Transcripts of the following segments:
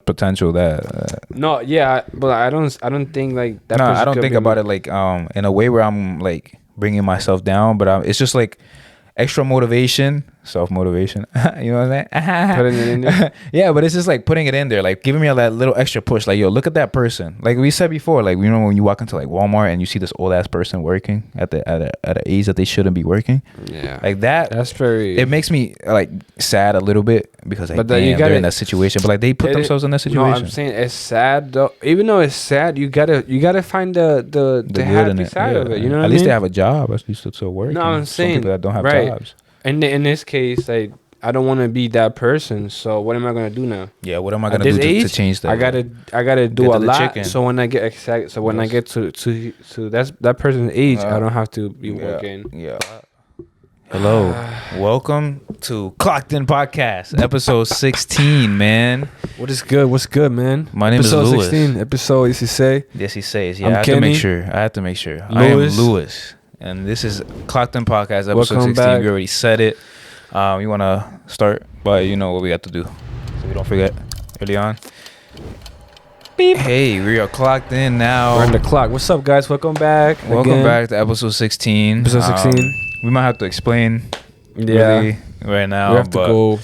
potential that. No, yeah, but I don't think like that. No, person I don't could think be about me. it like in a way where I'm like bringing myself down, but it's just like extra motivation, self motivation. You know what I'm saying? Putting it in there. Yeah, but it's just like putting it in there, like giving me that little extra push. Like, yo, look at that person. Like we said before, like you know when you walk into like Walmart and you see this old ass person working at an age that they shouldn't be working. Yeah, Like that. that's very. It makes me like sad a little bit because like But damn, you they're gotta- in that situation. But like they put themselves in that No, situation. I'm saying it's sad though. Even though it's sad, you gotta find the The good happy in it. side of it. You know what At I least mean? they have a job. At least it's still working. No, I'm Some saying, people that don't have right. jobs. And in this case, like I don't want to be that person. So what am I gonna do now? Yeah, what am I At gonna this do to age, change that? I gotta do Get a to the lot. chicken. So when I get excited, so when I Yes. get to that person's age, I don't have to be Yeah. working. Yeah. Hello, welcome to Clocked In Podcast, episode 16, man. What is good? What's good, man? My name is episode Louis. 16. Episode, you say? Yes, he says. Yeah, I'm I have Kenny. to make sure. I am Louis. Louis, and this is Clocked In Podcast, episode Welcome 16. back. We already said it. You want to start by what we got to do, so we don't forget early on. Beep. Hey, we are clocked in now. We're on the clock. What's up, guys? Welcome back. Welcome again. back to episode 16. Episode 16. We might have to explain Yeah, really right now. we have to but, go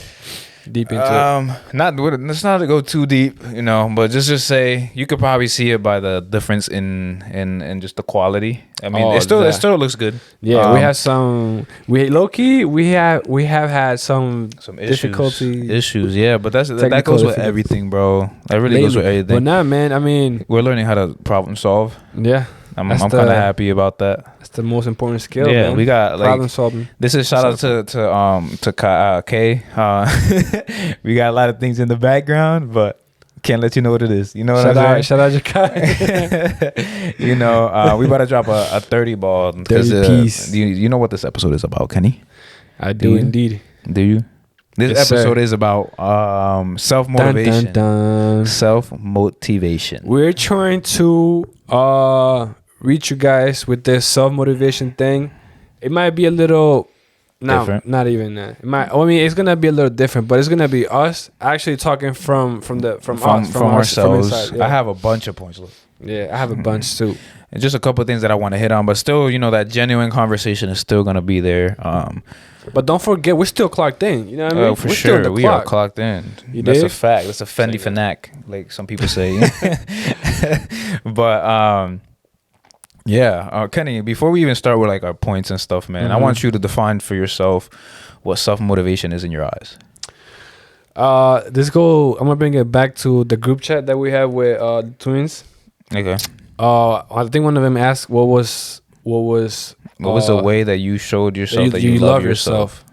deep into it. let's not go too deep, but just say you could probably see it by the difference in just the quality. I mean, it still looks good. Yeah, we have some. We low key. We have had some difficulty. issues. Yeah, but that Technical goes with difficulties. everything, bro. That really goes with everything. But nah, man. I mean, We're learning how to problem solve. yeah, I'm That's kind the- of happy about that. that's the most important skill. Yeah, man. we got like problem solving. this is shout out to Kay. We got a lot of things in the background, but can't let you know what it is. You know what I'm saying? Shout out your guy. We about to drop a 30 ball. 30 piece. You know what this episode is about, Kenny? I do indeed. Do you? This Yes, sir. episode is about self motivation. Dun, dun, dun. Self motivation. We're trying to reach you guys with this self motivation thing. It might be a little. No, Different. not even that. It might. I mean, it's gonna be a little different, but it's gonna be us actually talking from ourselves. inside, yeah. I have a bunch of points. Look. Yeah, I have a bunch too. And just a couple of things that I want to hit on, but still, that genuine conversation is still gonna be there. But don't forget, we're still clocked in. You know what I mean? Oh, for we're still on sure, the we clock. are clocked in. You That's dig? a fact. That's a Fendi Fanac, like some people say. But Kenny, before we even start with like our points and stuff, man, I want you to define for yourself what self motivation is in your eyes. I'm gonna bring it back to the group chat that we have with the twins. Okay. I think one of them asked what was the way that you showed yourself that you love yourself?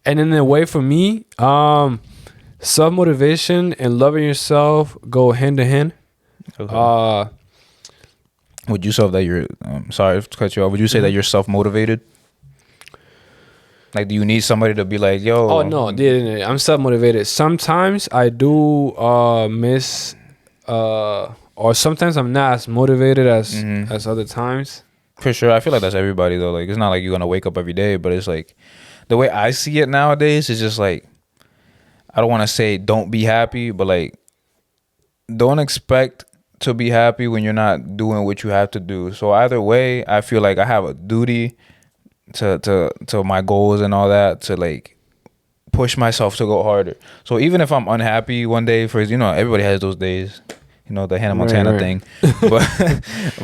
And in a way, for me, self motivation and loving yourself go hand in hand. Okay. Would you say that you're sorry to cut you off? Would you say that you're self motivated? Like, do you need somebody to be like, yo? Oh no, yeah, I'm self motivated. Sometimes I do miss, or sometimes I'm not as motivated as other times. For sure, I feel like that's everybody though. Like, it's not like you're gonna wake up every day, but it's like the way I see it nowadays is just like, I don't want to say don't be happy, but like, don't expect to be happy when you're not doing what you have to do. So either way, I feel like I have a duty to my goals and all that, to like push myself to go harder. So even if I'm unhappy one day, for everybody has those days, the Hannah Montana thing,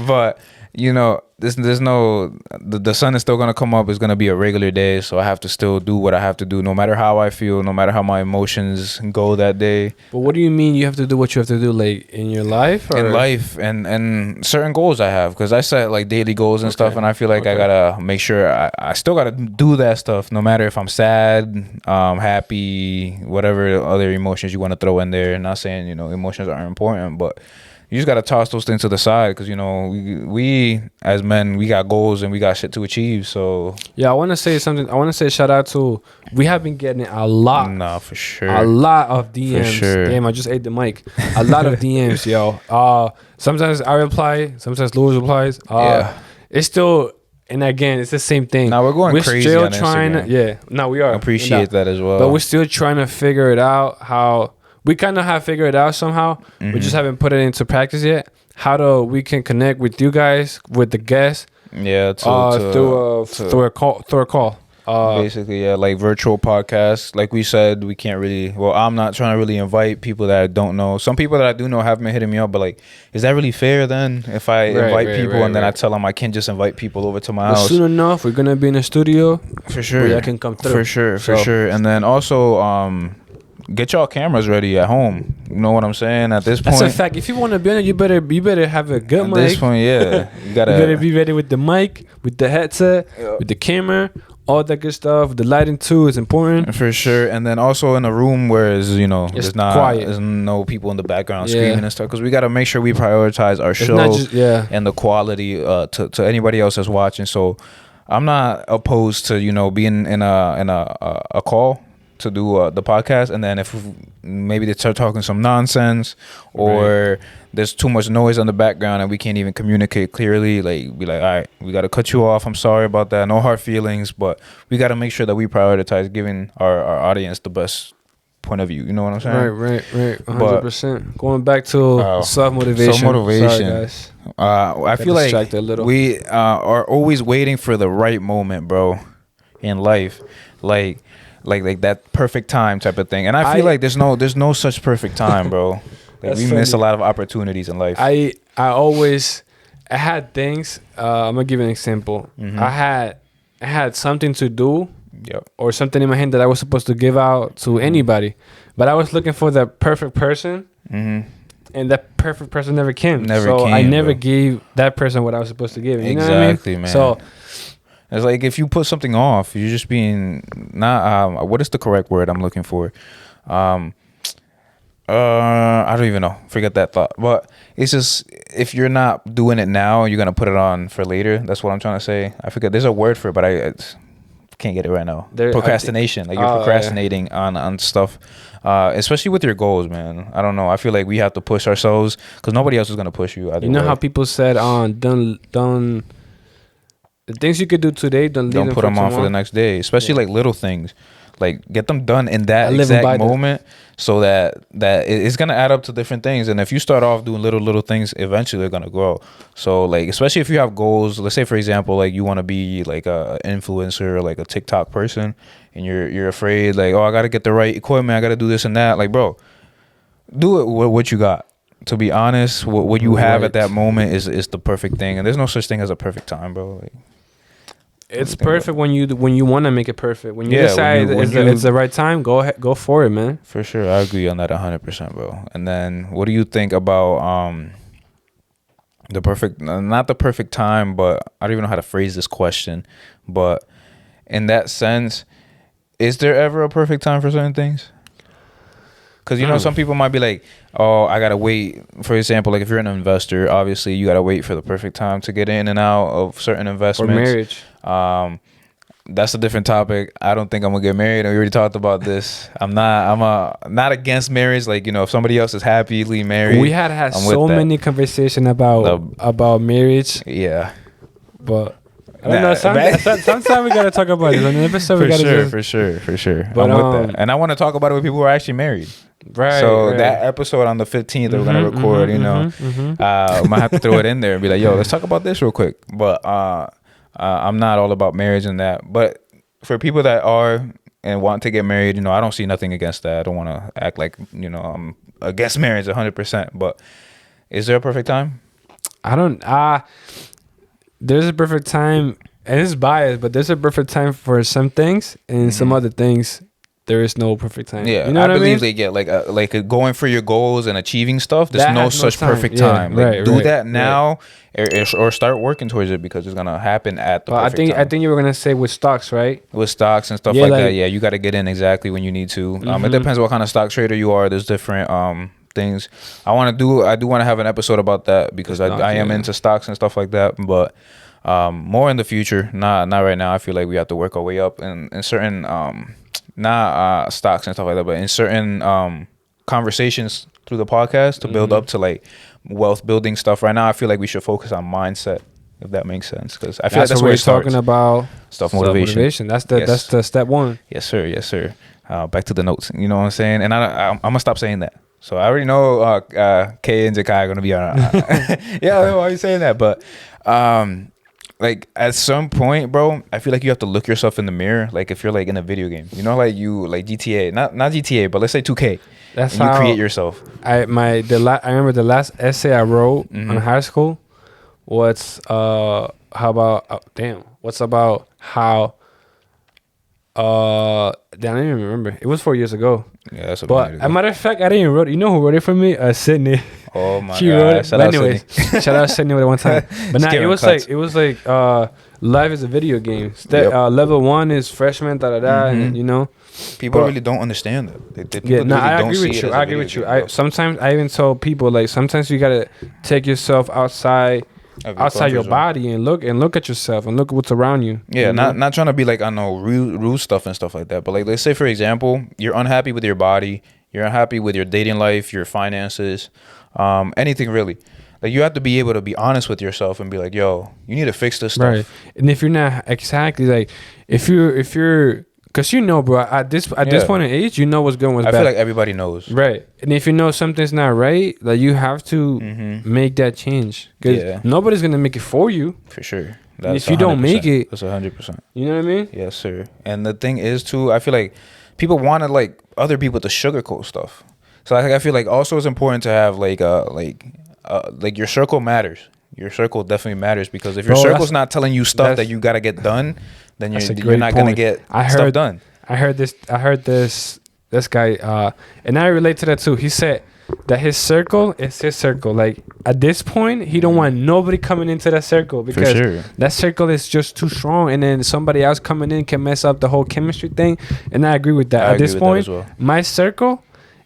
but there's no the sun is still gonna come up. It's gonna be a regular day, so I have to still do what I have to do, no matter how I feel, no matter how my emotions go that day. But what do you mean you have to do what you have to do, like in your life? Or? In life and certain goals I have, because I set like daily goals and stuff, and I feel like I gotta make sure I still gotta do that stuff, no matter if I'm sad, happy, whatever other emotions you want to throw in there. Not saying emotions aren't important, but you just gotta toss those things to the side, because we as men, we got goals and we got shit to achieve. So yeah, I want to say something. I want to say shout out to, we have been getting a lot. Nah, for sure. A lot of DMs. For sure. Damn, I just ate the mic. A lot of DMs, yo. Sometimes I reply. Sometimes Louis replies. Yeah. It's still, and again, it's the same thing. Now we're going crazy still on trying Instagram. to, yeah. No, we are. I appreciate that as well. But we're still trying to figure it out, how we kind of have figured it out somehow. We just haven't put it into practice yet. How we can connect with you guys, with the guests. Yeah, Through a call. Basically, yeah, like virtual podcasts. Like we said, we can't really. Well, I'm not trying to really invite people that I don't know. Some people that I do know have been hitting me up, but like, is that really fair then? If I invite people and then I tell them I can't just invite people over to my house. Soon enough, we're gonna be in the studio for sure. Where I can come through For sure. And then also, get y'all cameras ready at home. You know what I'm saying? At this point, that's a fact. If you want to be on it, you better have a good mic. At this point, yeah, you better be ready with the mic, with the headset, with the camera. All that good stuff. The lighting too is important for sure. And then also in a room where it's it's not quiet. There's no people in the background screaming and stuff, because we got to make sure we prioritize our show and the quality to anybody else that's watching. So I'm not opposed to being in a call to do the podcast, and then if maybe they start talking some nonsense or there's too much noise on the background and we can't even communicate clearly, like be like, all right, we got to cut you off. I'm sorry about that. No hard feelings, but we got to make sure that we prioritize giving our audience the best point of view. You know what I'm saying? Right. 100%. Going back to self-motivation. Sorry, guys. I feel like we are always waiting for the right moment, bro, in life. Like that perfect time type of thing. And I feel like there's no such perfect time, bro. Like we miss a lot of opportunities in life. I had things. I'm gonna give you an example. I had something to do, or something in my hand that I was supposed to give out to anybody, but I was looking for the perfect person, and that perfect person never came. I never gave that person what I was supposed to give. You know what I mean? Man. So it's like if you put something off, you're just being not. What is the correct word I'm looking for? I don't even know. Forget that thought. But it's just, if you're not doing it now, you're gonna put it on for later. That's what I'm trying to say. I forget. There's a word for it, but I can't get it right now. Procrastination. Like you're procrastinating on stuff, especially with your goals, man. I don't know. I feel like we have to push ourselves because nobody else is gonna push you. You know how people said, don't. The things you could do today, don't put them on for the next day. Especially like little things. Like get them done in that exact moment, so that it's gonna add up to different things. And if you start off doing little things, eventually they're gonna grow. So like, especially if you have goals, let's say for example, like you want to be like a influencer or like a TikTok person, and you're afraid like, oh, I gotta get the right equipment, I gotta do this and that. Like, bro, do it with what you got. To be honest, what you have at that moment is the perfect thing, and there's no such thing as a perfect time, bro. Like, it's perfect when you want to make it perfect. When you decide it's the right time, go ahead, go for it, man. For sure, I agree on that 100%, bro. And then, what do you think about not the perfect time, but I don't even know how to phrase this question. But in that sense, is there ever a perfect time for certain things? Because, some people might be like, oh, I got to wait. For example, like if you're an investor, obviously you got to wait for the perfect time to get in and out of certain investments. Or marriage. That's a different topic. I don't think I'm going to get married. We already talked about this. I'm not against marriage. Like, if somebody else is happily married. We had so many conversations about marriage. Yeah. But I don't know. Sometime we gotta talk about it. On an episode, for sure. But I'm with that, and I want to talk about it with people who are actually married. Right. So that episode on the 15th, we're gonna record. I might have to throw it in there and be like, "Yo, let's talk about this real quick." But I'm not all about marriage and that. But for people that are and want to get married, I don't see nothing against that. I don't want to act like I'm against marriage 100%. But is there a perfect time? I don't. There's a perfect time, and it's biased, but there's a perfect time for some things, and some other things there is no perfect time. Yeah, you know I believe they get like going for your goals and achieving stuff. There's no such perfect time. Like, do that now, or start working towards it, because it's gonna happen at the perfect time. I think you were gonna say with stocks, right? With stocks and stuff like that. Yeah, you got to get in exactly when you need to. It depends what kind of stock trader you are. There's different things I do want to have an episode about that, because I am into stocks and stuff like that, but more in the future, not right now. I feel like we have to work our way up in certain not stocks and stuff like that, but in certain conversations through the podcast to build up to like wealth building stuff. Right now I feel like we should focus on mindset, if that makes sense, because I feel like that's what where we're talking about. Self motivation. That's the step one. Yes sir. back to the notes. You know what I'm saying? And I'm gonna stop saying that. So I already know Kay and Zakai are gonna be on. Yeah, why are you saying that? But like at some point, bro, I feel like you have to look yourself in the mirror. Like if you're like in a video game, you know, like you like GTA, not GTA, but let's say 2K. That's and how you create yourself. I remember the last essay I wrote in high school was what's about how I don't even remember. It was 4 years ago. Yeah, that's but as a matter of fact, I didn't even wrote it. You know who wrote it for me? Sydney. Oh my she god! wrote it. Shout but out anyways, Sydney. shout out Sydney with it one time. But now it was like life is a video game. Level 1 is freshman, and you know. People really don't understand that. I agree with you. I agree with you. Sometimes I even tell people like sometimes you gotta take yourself outside your body and look at yourself and look at what's around you. Yeah, you know? not trying to be like on no rude stuff and stuff like that. But like let's say for example, you're unhappy with your body, you're unhappy with your dating life, your finances, anything really. Like you have to be able to be honest with yourself and be like, yo, you need to fix this stuff. Right. And if you're not exactly like if you're because you know, bro, at this point in age, you know what's good and what's bad. I feel like everybody knows. Right. And if you know something's not right, like you have to make that change. Because nobody's going to make it for you. For sure. And if you don't make it. That's 100%. You know what I mean? Yes, sir. And the thing is, too, I feel like people want to, like, other people to sugarcoat stuff. So I feel like also it's important to have, like your circle matters. Your circle definitely matters because if your circle's not telling you stuff that you got to get done, then you're not going to get stuff done. I heard this guy, and I relate to that too. He said that his circle is his circle. Like at this point, he don't want nobody coming into that circle because that circle is just too strong. And then somebody else coming in can mess up the whole chemistry thing. And I agree with that. At this point, my circle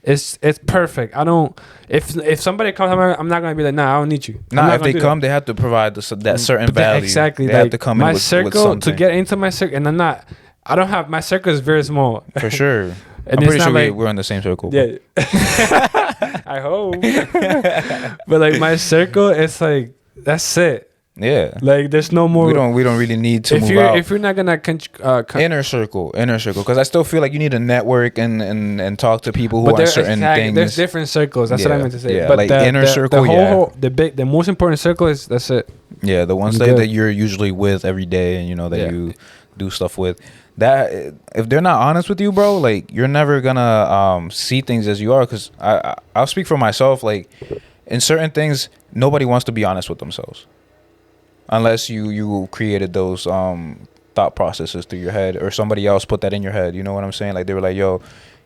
it's perfect. I don't. If somebody comes, I'm not gonna be like, nah, I don't need you. Nah, if they come, they have to provide that certain value. Exactly. They like have to come my in with circle something. to get into my circle, and I don't have my circle is very small. For sure. And I'm pretty sure we're in the same circle. Yeah. I hope. But like my circle, it's like that's it. Yeah, like there's no more. We don't really need to move out. If you're not gonna inner circle, because I still feel like you need to network and talk to people who are certain things. There's different circles. That's what I meant to say. Yeah, but like inner circle. The most important circle is that's it. Yeah, the ones that you're usually with every day, and you know that you do stuff with. That if they're not honest with you, bro, like you're never gonna see things as you are. Because I'll speak for myself. Like in certain things, nobody wants to be honest with themselves. Unless you created those thought processes through your head or somebody else put that in your head. You know what I'm saying? Like they were like, yo,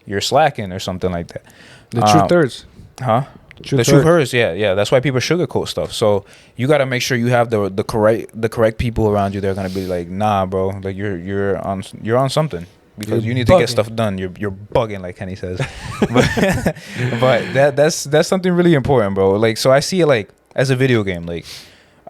you're slacking or something like that. The truth hurts. Huh? The truth hurts. Yeah. That's why people sugarcoat stuff. So you got to make sure you have the correct people around you that are going to be like, nah, bro, like you're on something. Because you need to get stuff done. You're bugging, like Kenny says. but that's something really important, bro. Like, so I see it like as a video game. Like,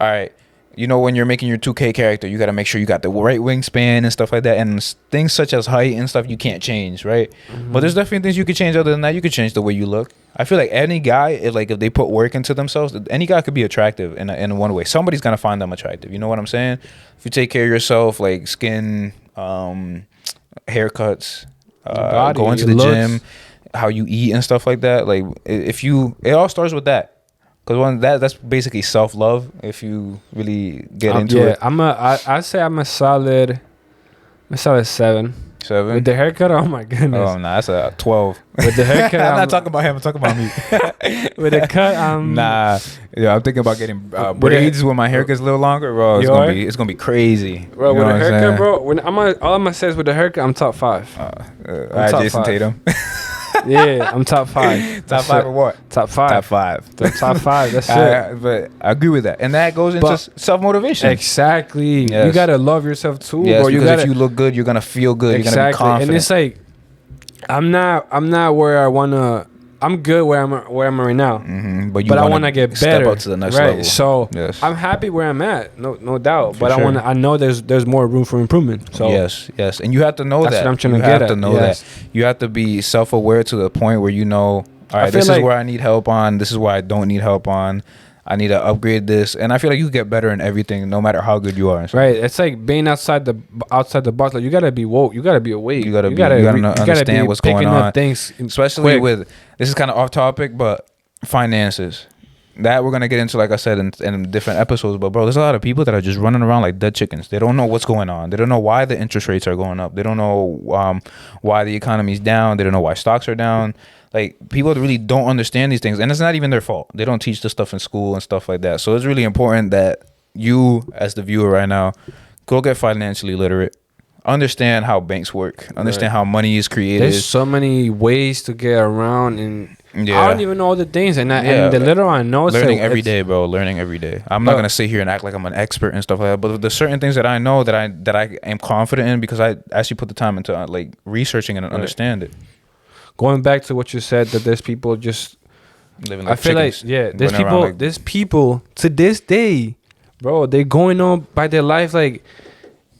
all right, you know, when you're making your 2K character, you got to make sure you got the right wingspan and stuff like that. And things such as height and stuff you can't change, right? But there's definitely things you could change. Other than that, you could change the way you look. I feel like any guy, if they put work into themselves, any guy could be attractive in one way. Somebody's gonna find them attractive. You know what I'm saying? If you take care of yourself, like skin, haircuts, going to the gym, how you eat and stuff like that. Like it all starts with that. Because that's basically self-love if you really get into it. I'd say I'm a solid 7. 7? With the haircut, oh my goodness. Oh, nah, that's a 12. With the haircut, I'm not talking about him. I'm talking about me. With the cut, nah. Yeah, I'm thinking about getting braids when my hair gets a little longer, bro. It's gonna be crazy. Bro, with the haircut, bro. All I'm gonna say is with the haircut, I'm top 5. I'm Jason Tatum. Yeah, I'm top 5. Top 5 or what? Top 5. Top 5. Top 5. That's it. But I agree with that, and that goes into self-motivation. Exactly. Yes. You gotta love yourself too, yes, bro. Because if you look good, you're gonna feel good. Exactly. You're gonna be confident. And it's like, I'm not where I wanna. I'm good where I'm right now, but I want to get better. Step up to the next level. So I'm happy where I'm at, no doubt. But I know there's more room for improvement. So yes, and you have to know that. That's what I'm trying to get at. You have to know that. You have to be self-aware to the point where you know, all right, this is where I need help on. This is where I don't need help on. I need to upgrade this, and I feel like you get better in everything, no matter how good you are. Right. It's like being outside the box. Like you gotta be woke. You gotta be awake. You gotta understand what's going on. Things, especially with this is kind of off topic, but finances. That we're gonna get into, like I said, in different episodes. But bro, there's a lot of people that are just running around like dead chickens. They don't know what's going on. They don't know why the interest rates are going up. They don't know why the economy's down. They don't know why stocks are down. Like, people really don't understand these things, and it's not even their fault. They don't teach this stuff in school and stuff like that. So it's really important that you, as the viewer right now, go get financially literate. Understand how banks work. Understand how money is created. There's so many ways to get around, and I don't even know all the things. And the little I know, learning every day, bro. Learning every day. I'm not gonna sit here and act like I'm an expert and stuff like that. But there's certain things that I know that I am confident in because I actually put the time into like researching and understand it. Going back to what you said, that there's people just living like I feel chickens, like there's people to this day, bro. They're going on by their life like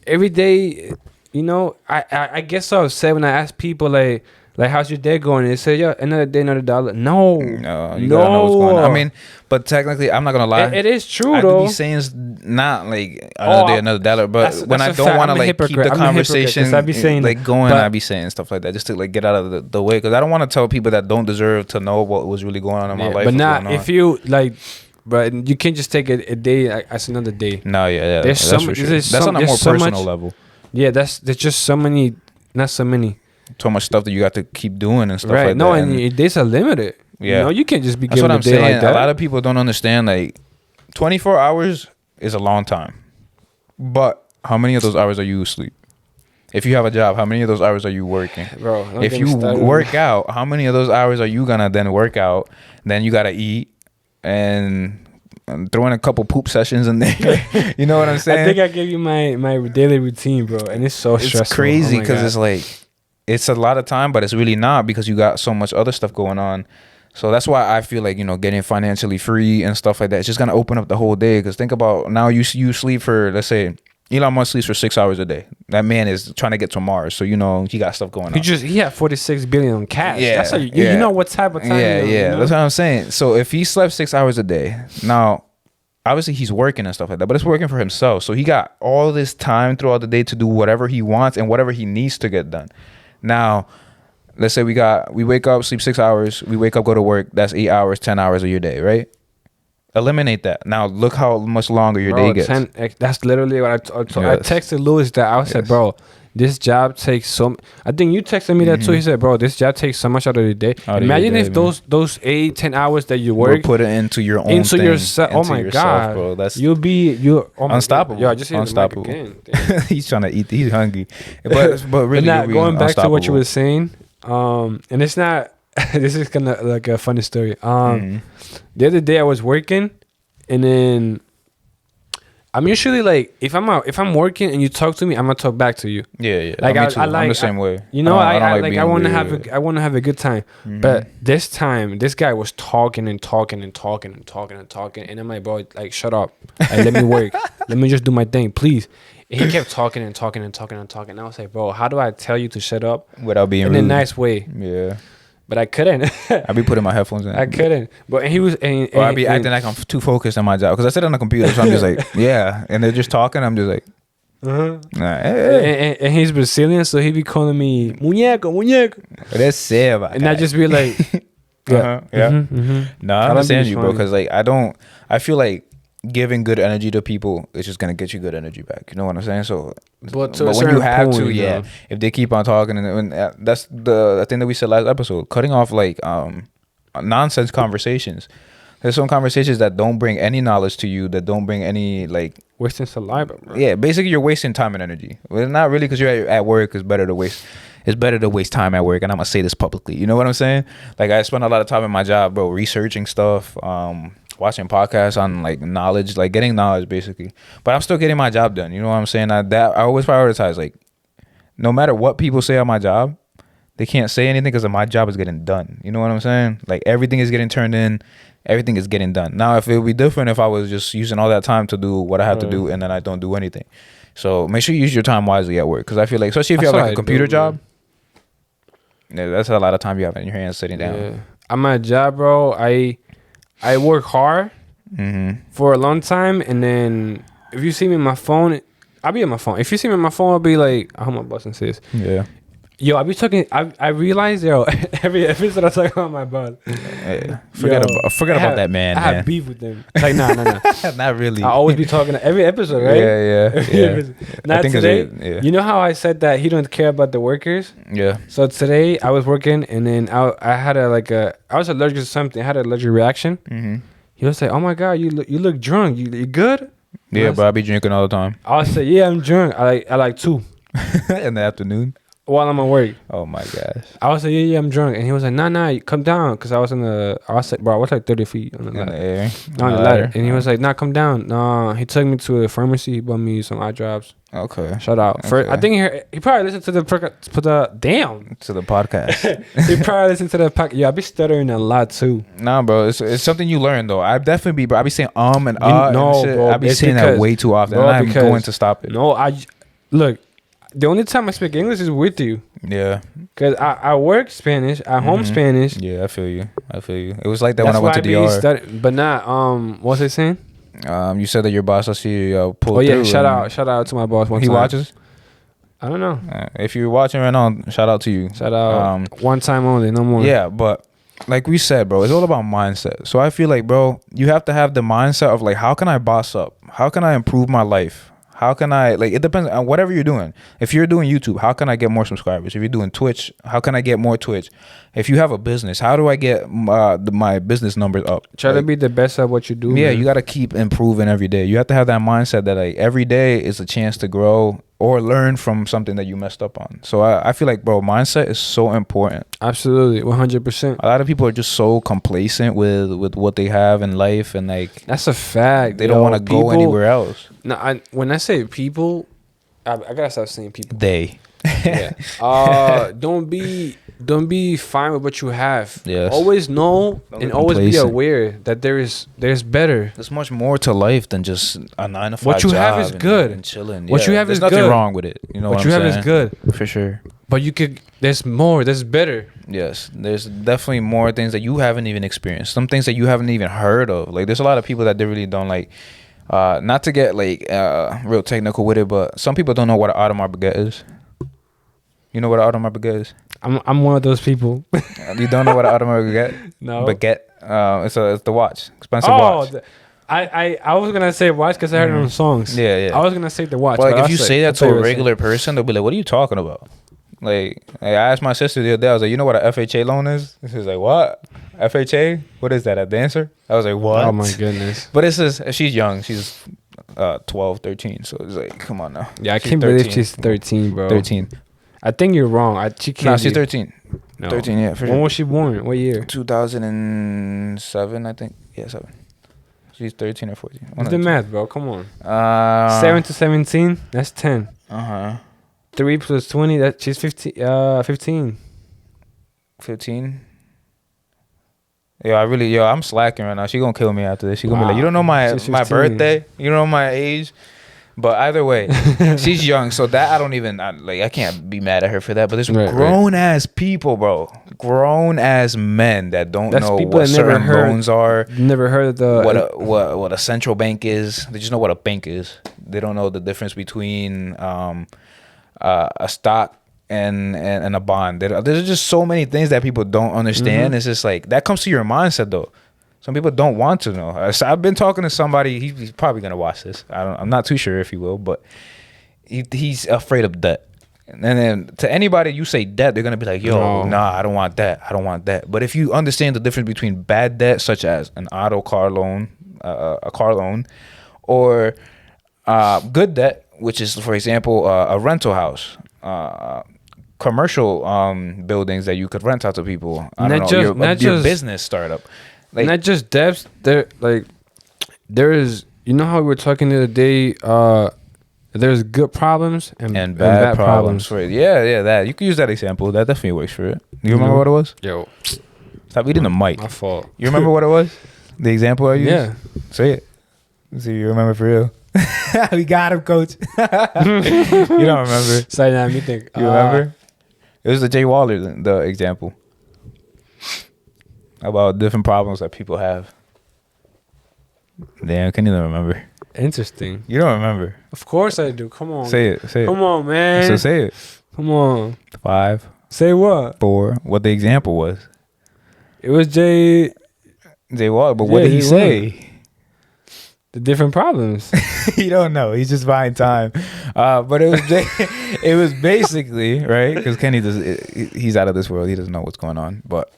every day. You know, I get so upset when I ask people like how's your day going? And they say, yeah, another day, another dollar. No, you gotta know what's going on. I mean, but technically, I'm not gonna lie. It is true I though. I be saying not like another day, another dollar. But when I don't want to like keep the conversation I be saying like going, I be saying stuff like that just to like get out of the way, because I don't want to tell people that don't deserve to know what was really going on in my life. But not if you like. But you can't just take a day as another day. No, yeah. There's that's for sure. That's on a more personal level. Yeah, there's just so many, not so many. So much stuff that you got to keep doing and stuff like that. No, and days are limited. Yeah. You know, you can't just be giving a day like that. A lot of people don't understand, like, 24 hours is a long time. But how many of those hours are you asleep? If you have a job, how many of those hours are you working? Bro, if you work out, how many of those hours are you gonna then work out? Then you gotta eat and throw in a couple poop sessions in there. You know what I'm saying? I think I gave you my daily routine, bro, and it's so stressful. It's crazy because it's like, it's a lot of time, but it's really not, because you got so much other stuff going on. So that's why I feel like, you know, getting financially free and stuff like that, it's just gonna open up the whole day. Because think about now, you sleep for, let's say Elon Musk sleeps for 6 hours a day. That man is trying to get to Mars, so you know he got stuff going on. He had 46 billion on cash. Yeah, that's you know what type of time. Yeah, you know? That's what I'm saying. So if he slept 6 hours a day, now obviously he's working and stuff like that, but it's working for himself. So he got all this time throughout the day to do whatever he wants and whatever he needs to get done. Now, let's say we wake up, sleep 6 hours, we wake up, go to work. That's 8 hours, 10 hours of your day, right? Eliminate that. Now look how much longer your day gets. That's literally what I texted Louis that I said, bro, this job takes so. I think you texted me that too. He said, bro, this job takes so much out of the day. Imagine if those 8-10 hours that you work, put it into your own thing, yourself. Oh my god, bro, you're unstoppable. Yeah, I just unstoppable. He's trying to eat. He's hungry. But really, going back to what you were saying, and it's not. This is kind of like a funny story. The other day I was working, and then I'm usually like, if I'm working and you talk to me, I'm gonna talk back to you. Yeah. Like I'm the same way. You know, I want to have a good time. But this time, this guy was talking, and I'm like, bro, like, shut up. Like, let me work. Let me just do my thing, please. And he kept talking. And I was like, bro, how do I tell you to shut up without being rude? In a nice way? Yeah. But I couldn't. I be putting my headphones in. I couldn't. But he was. Or I be acting like I'm too focused on my job, because I sit on the computer, so I'm just like, yeah, and they're just talking. I'm just like, hey. And he's Brazilian, so he be calling me muñeco. That's sad. And I just be like, No, I understand you, bro, because like I feel like giving good energy to people is just gonna get you good energy back. You know what I'm saying? So, but when you have to, if they keep on talking, and that's the thing that we said last episode, cutting off like nonsense conversations. There's some conversations that don't bring any knowledge to you, that don't bring any like wasting saliva, bro. Yeah, basically you're wasting time and energy. Well, not really, because you're at work. It's better to waste time at work, and I'm gonna say this publicly. You know what I'm saying? Like, I spend a lot of time in my job, bro, researching stuff, watching podcasts on like knowledge, like getting knowledge basically. But I'm still getting my job done. You know what I'm saying? I always prioritize, like, no matter what people say on my job, they can't say anything because my job is getting done. You know what I'm saying? Like, everything is getting turned in. Everything is getting done. Now, if it would be different if I was just using all that time to do what I have to do, and then I don't do anything. So make sure you use your time wisely at work, because I feel like, especially if you have like a computer job, yeah, that's a lot of time you have in your hands sitting down. Yeah. I'm at a job, bro. I work hard, for a long time, and then if you see me on my phone, I'll be on my phone. If you see me on my phone, I'll be like, I hope my boss says. Yeah. Yo, I be talking. I realize, yo, every episode I talk about my boss. Yeah. Forget about that man. I have beef with them. Like, nah. Not really. I always be talking every episode, right? Yeah. Not today. You know how I said that he don't care about the workers? Yeah. So today I was working, and then I had I was allergic to something. I had an allergic reaction. Mm-hmm. He was like, "Oh my god, you look drunk. You good?" Yeah, but I be drinking all the time. I say, "Yeah, I'm drunk. I like 2 in the afternoon while I'm at work." Oh my gosh. I was like, yeah, I'm drunk. And he was like, nah, come down. Because I was like, bro, I was like 30 feet on the ladder. Air. On the ladder. And he was like, nah, come down. Nah, he took me to a pharmacy. He bought me some eye drops. Okay. Shout out. Okay. I think he probably listened to the podcast. He probably listened to the podcast. Yeah, I be stuttering a lot too. Nah, bro, it's something you learn though. I definitely be, bro. I be saying and and shit. Bro, I be saying that way too often. Bro, and I'm going to stop it. No, look. The only time I speak English is with you. Yeah. Cause I work Spanish, I home Spanish. Yeah, I feel you. It was like that when I went to DR. But not what's it saying? You said that your boss will see you pull through. Oh yeah, through. shout out to my boss. He watches. I don't know. If you're watching right now, shout out to you. Shout out. One time only, no more. Yeah, but like we said, bro, it's all about mindset. So I feel like, bro, you have to have the mindset of like, how can I boss up? How can I improve my life? How can I, like, it depends on whatever you're doing. If you're doing YouTube, how can I get more subscribers? If you're doing Twitch, how can I get more Twitch? If you have a business, how do I get my business numbers up? Try to be the best at what you do. Yeah, man. You got to keep improving every day. You have to have that mindset that like every day is a chance to grow or learn from something that you messed up on. So I feel like, bro, mindset is so important. Absolutely, 100%. A lot of people are just so complacent with what they have in life, and like that's a fact. They don't want to go anywhere else. No, when I say people, I gotta stop saying people. They. Yeah. Don't be fine with what you have. Yes. Always know and always be aware that there's better. There's much more to life than just a 9 to 5 What you have is good. And chilling. What you have is good. There's nothing wrong with it. You know what you I'm have saying? is good. For sure. But there's more. There's better. Yes. There's definitely more things that you haven't even experienced. Some things that you haven't even heard of. Like there's a lot of people that they really don't like. Not to get like real technical with it, but some people don't know what an Audemars baguette is. You know what an Audemars baguette is? I'm one of those people. You don't know what an Audemars baguette? No. Baguette. It's the watch. Expensive watch. I was gonna say watch because I heard it on songs. Yeah. I was gonna say the watch. But like if you say that to a regular person, they'll be like, "What are you talking about?" Like I asked my sister the other day. I was like, "You know what an FHA loan is?" She was like, "What? FHA? What is that? A dancer?" I was like, "What?" Oh my goodness. But it's just she's young. She's 12, 13. So it's like, come on now. Yeah, I can't believe she's 13, bro. 13. I think you're wrong. She can't. No, she's 13. No. 13, yeah. For when was she born? What year? 2007, I think. Yeah, 7. She's 13 or 14. What's the math, bro? Come on. 7 to 17. That's 10. 3 plus 20. That she's 15. 15. 15. I'm slacking right now. She gonna kill me after this. She gonna be like, you don't know my birthday. You don't know my age. But either way, she's young, so that I can't be mad at her for that. But there's grown ass people, bro, grown ass men that don't know what certain loans are. Never heard of what a central bank is. They just know what a bank is. They don't know the difference between a stock and a bond. There's just so many things that people don't understand. It's just like that comes to your mindset though. Some people don't want to know. I've been talking to somebody. He's probably gonna watch this. I'm not too sure if he will, but he's afraid of debt. And then to anybody you say debt, they're gonna be like, "Yo, nah, I don't want that. I don't want that." But if you understand the difference between bad debt, such as an auto car loan, a car loan, or good debt, which is, for example, a rental house, commercial buildings that you could rent out to people. Your business startup. Like, not just debts. There is. You know how we were talking the other day. There's good problems and bad problems. Yeah, that you can use that example. That definitely works for it. You remember what it was? Yo, stop eating the mic. My fault. You remember what it was? The example I used. Yeah. Say it. See, you remember for real. We got him, coach. You don't remember? Say that. Me think. You remember? It was the Jay Waller, the example. About different problems that people have. Damn, I can't even remember. Interesting. You don't remember? Of course I do. Come on. Say it. Say it. Come on, man. So say it. Come on. 5. Say what? 4. What the example was? It was Jay. Jay what? But what did he say? The different problems. He don't know. He's just buying time. But it was it was basically right because Kenny he's out of this world. He doesn't know what's going on. But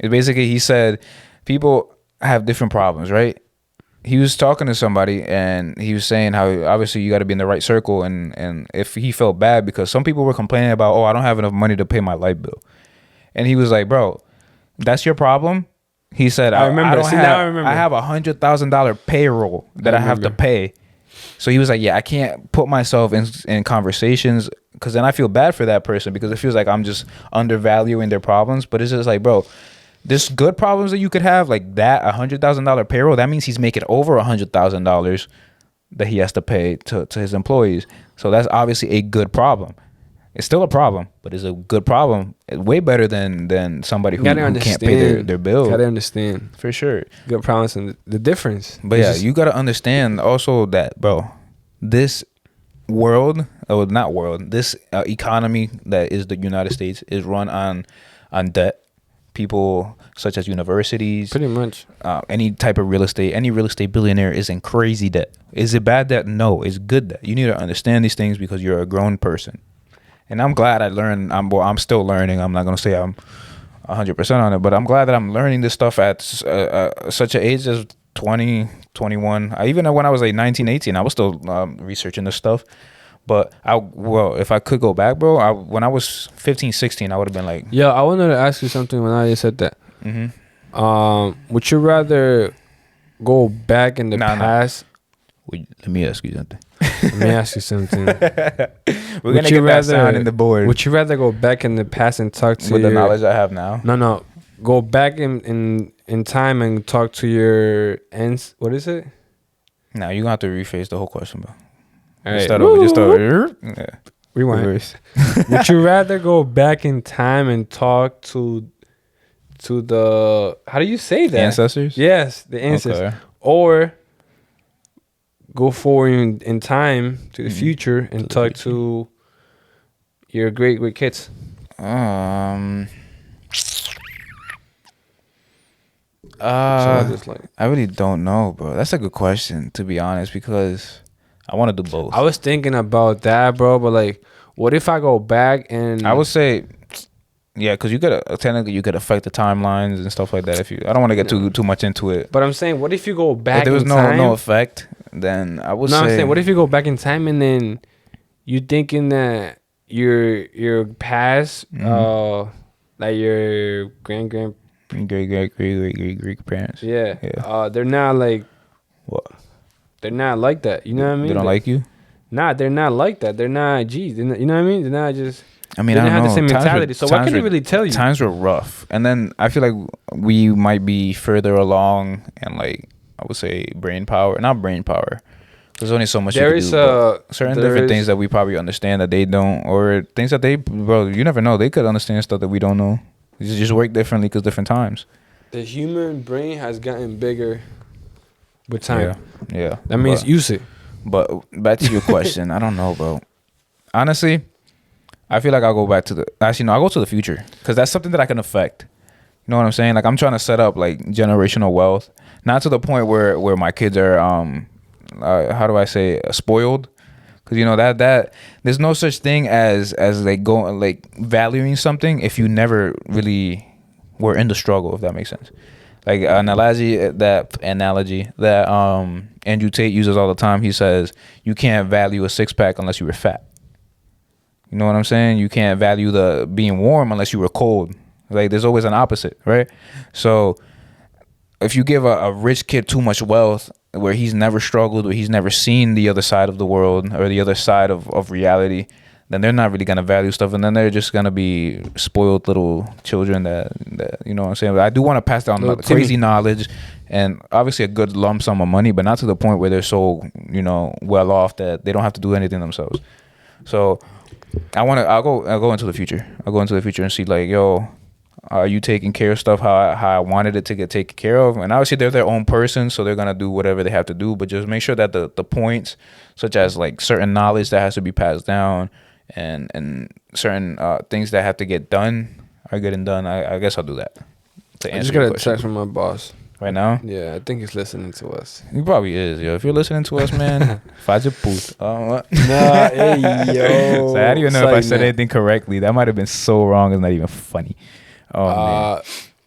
it basically he said people have different problems, right? He was talking to somebody and he was saying how obviously you got to be in the right circle and if he felt bad because some people were complaining about, oh, I don't have enough money to pay my light bill, and he was like, bro, that's your problem. He said, I remember. I have $100,000 payroll that I have to pay. So he was like, yeah, I can't put myself in conversations because then I feel bad for that person because it feels like I'm just undervaluing their problems. But it's just like, bro, there's good problems that you could have, like that $100,000 payroll. That means he's making over $100,000 that he has to pay to his employees. So that's obviously a good problem. It's still a problem, but it's a good problem. It's way better than somebody who can't pay their bill. Gotta understand. For sure. Good problems and the difference. But yeah, you gotta understand also that, bro, this world, this economy that is the United States is run on debt. People such as universities, pretty much any type of real estate, any real estate billionaire is in crazy debt. Is it bad debt? No, it's good debt. You need to understand these things because you're a grown person. And I'm glad I learned. I'm still learning. I'm not gonna say I'm 100% on it, but I'm glad that I'm learning this stuff at such an age as 20, 21. Even when I was like 19, 18, I was still researching this stuff. But if I could go back, bro, when I was 15, 16, I would have been like, yeah. I wanted to ask you something when I said that. Mm-hmm. Would you rather go back in the past? Let me ask you something. Let me ask you something. We're gonna get that sound in the board. Would you rather go back in the past and talk to with the knowledge I have now? No. Go back in time and talk to your ends. What is it? No, you're gonna have to rephrase the whole question, bro. All right. Start over. Just start. Yeah. Rewind. Would you rather go back in time and talk to the, how do you say that? Ancestors? Yes, the ancestors. Okay. Or go forward in time to the future and talk to your great kids. I really don't know, bro. That's a good question, to be honest, because I want to do both. I was thinking about that, bro, but like, what if I go back and I would say, yeah, because technically you could affect the timelines and stuff like that. I don't want to get too much into it. But I'm saying, what if you go back? If there was no effect, then I would say. No, I'm saying, what if you go back in time and then you thinking that your past, like your great parents. Yeah. They're not like what? They're not like that. You know what I mean? They don't like you? Nah, they're not like that. They're not G's. You know what I mean? They're not just. I mean, they I don't have know. the same mentality. So what can they really tell you? Times were rough, and then I feel like we might be further along, and like I would say, not brain power. There's only so much you can do. Certain different things that we probably understand that they don't, or things that you never know. They could understand stuff that we don't know. It just work differently because different times. The human brain has gotten bigger with time. Yeah. That means use it. But back to your question, I don't know, bro. Honestly, I feel like I'll go back to I'll go to the future because that's something that I can affect. You know what I'm saying? Like I'm trying to set up like generational wealth, not to the point where my kids are how do I say spoiled, because you know that there's no such thing as like going like valuing something if you never really were in the struggle, if that makes sense. Like an analogy that Andrew Tate uses all the time. He says you can't value a six-pack unless you were fat. You know what I'm saying? You can't value the being warm unless you were cold. Like there's always an opposite, right? So if you give a rich kid too much wealth where he's never struggled, or he's never seen the other side of the world or the other side of reality, then they're not really going to value stuff. And then they're just going to be spoiled little children that, you know what I'm saying? But I do want to pass down crazy knowledge and obviously a good lump sum of money, but not to the point where they're so, you know, well off that they don't have to do anything themselves. So I'll go into the future. I'll go into the future and see like, yo, Are you taking care of stuff how I wanted it to get taken care of? And obviously they're their own person, so they're gonna do whatever they have to do. But just make sure that the points, such as like certain knowledge that has to be passed down, and certain things that have to get done are getting done. I guess I'll do that. To I just answer got your a question. text from my boss. Right now? Yeah, I think he's listening to us. He probably is, yo. If you're listening to us, man, faz a puto. Nah, hey, yo. So I don't even know if I Sorry, said man. anything correctly. That might have been so wrong. It's not even funny. Oh, man.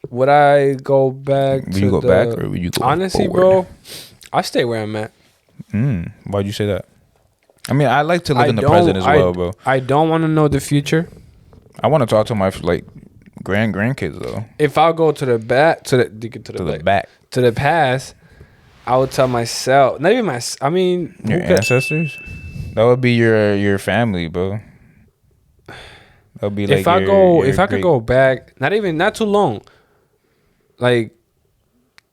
Would I go back Would to you go the, back or would you go honestly, forward? bro, I stay where I'm at. Why'd you say that? I mean, I like to live in the present as well, bro. I don't want to know the future. I want to talk to my, like, grandkids, though. If I go to the back, to the back. to the past, I would tell myself, not even I mean, Your ancestors? That would be your family, bro. That would be like if I could go back, not too long, like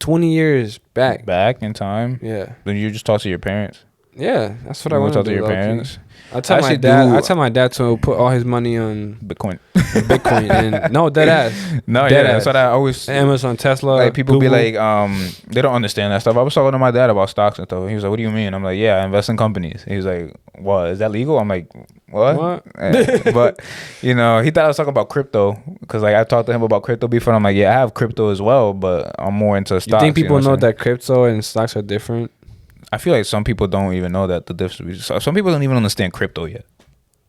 20 years back. Back in time? Yeah. Then you just talk to your parents? Yeah, that's what I You want want to to do. talk to your parents? I tell my dad. I tell my dad to put all his money on Bitcoin. Bitcoin and no dead ass. No, Dead yeah, that's ass. what I always. Amazon, Tesla. Like people Google. be like, they don't understand that stuff. I was talking to my dad about stocks and stuff. He was like, "What do you mean?" I'm like, "Yeah, I invest in companies." He was like, "What? Is that legal?" I'm like, "What?" But you know, he thought I was talking about crypto because like I talked to him about crypto before. And I'm like, "Yeah, I have crypto as well, but I'm more into stocks." You think people know what I'm saying? that crypto and stocks are different? I feel like some people don't even know that the difference. Some people don't even understand crypto yet.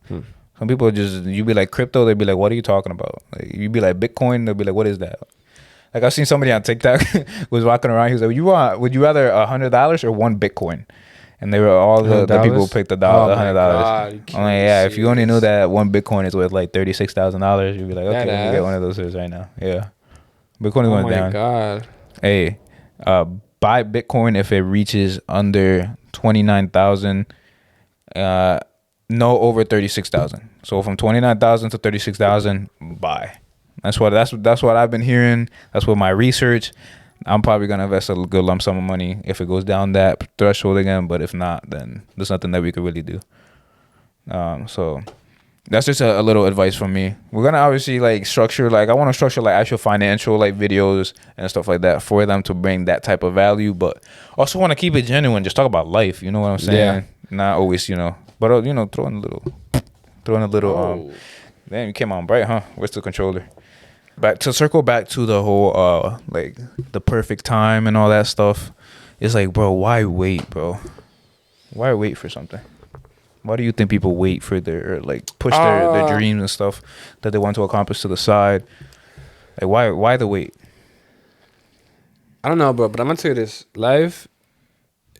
Some people just, you be like crypto, they be like, "What are you talking about?" Like, you be like Bitcoin, they'll be like, "What is that?" Like I've seen somebody on TikTok was walking around. He was like, would you rather $100 or one Bitcoin?" And they were all the people picked the $100. I'm like, yeah, if you only knew that one Bitcoin is worth like $36,000, you'd be like, okay, let me get one of those right now. Yeah, Bitcoin is going down. Oh my god. Hey, buy Bitcoin if it reaches under 29,000. No over 36,000. So from 29,000 to 36,000, buy. That's what I've been hearing. That's what my research. I'm probably gonna invest a good lump sum of money if it goes down that threshold again. But if not, then there's nothing that we could really do. So that's just a little advice from me. We're gonna obviously like structure, like I want to structure like actual financial like videos and stuff like that for them to bring that type of value, but also want to keep it genuine. Just talk about life. You know what I'm saying? Yeah. Not always, but throw in a little. Oh. Damn, you came on bright, huh? Where's the controller? Circle back to the whole like the perfect time and all that stuff. It's like, bro, why wait, bro? Why wait for something? Why do you think people wait for push their dreams and stuff that they want to accomplish to the side? Like why the wait? I don't know, bro, but I'm gonna tell you this: life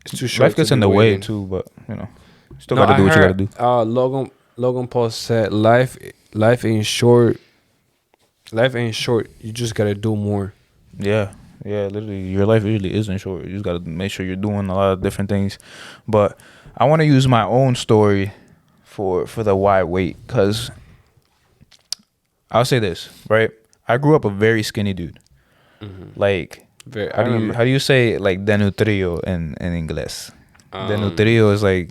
is too short. Life gets in the way too, but still gotta do what you gotta do. Logan Paul said, "Life ain't short. Life ain't short. You just gotta do more." Yeah, literally, your life really isn't short. You just gotta make sure you're doing a lot of different things. But I want to use my own story for the why wait, because I'll say this, right? I grew up a very skinny dude. Mm-hmm. Like, how do you say like denutrio in English? Denutrio is like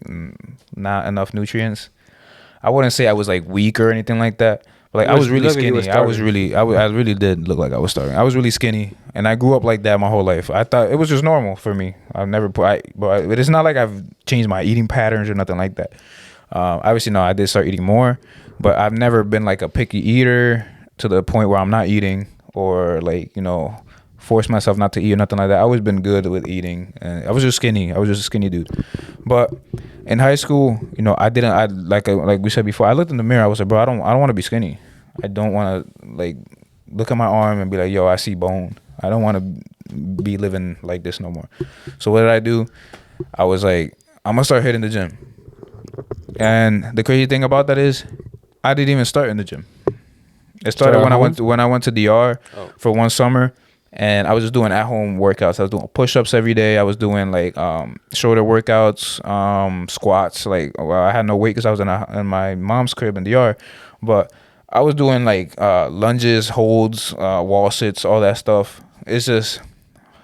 not enough nutrients. I wouldn't say I was like weak or anything like that. But like I was really skinny. I really did look like I was starving. I was really skinny, and I grew up like that my whole life. I thought it was just normal for me. I've never but it's not like I've changed my eating patterns or nothing like that. Obviously, no, I did start eating more, but I've never been like a picky eater to the point where I'm not eating or like force myself not to eat or nothing like that. I always been good with eating, and I was just skinny. I was just a skinny dude. But in high school, like we said before, I looked in the mirror. I was like, bro, I don't want to be skinny. I don't want to like look at my arm and be like, yo, I see bone. I don't want to be living like this no more. So what did I do? I was like, I'm gonna start hitting the gym. And the crazy thing about that is, I didn't even start in the gym. It started when I went to DR for one summer. And I was just doing at-home workouts. I was doing push-ups every day. I was doing like shoulder workouts, squats. Like, well, I had no weight because I was in my mom's crib in DR, but I was doing like lunges, holds, wall sits, all that stuff. It's just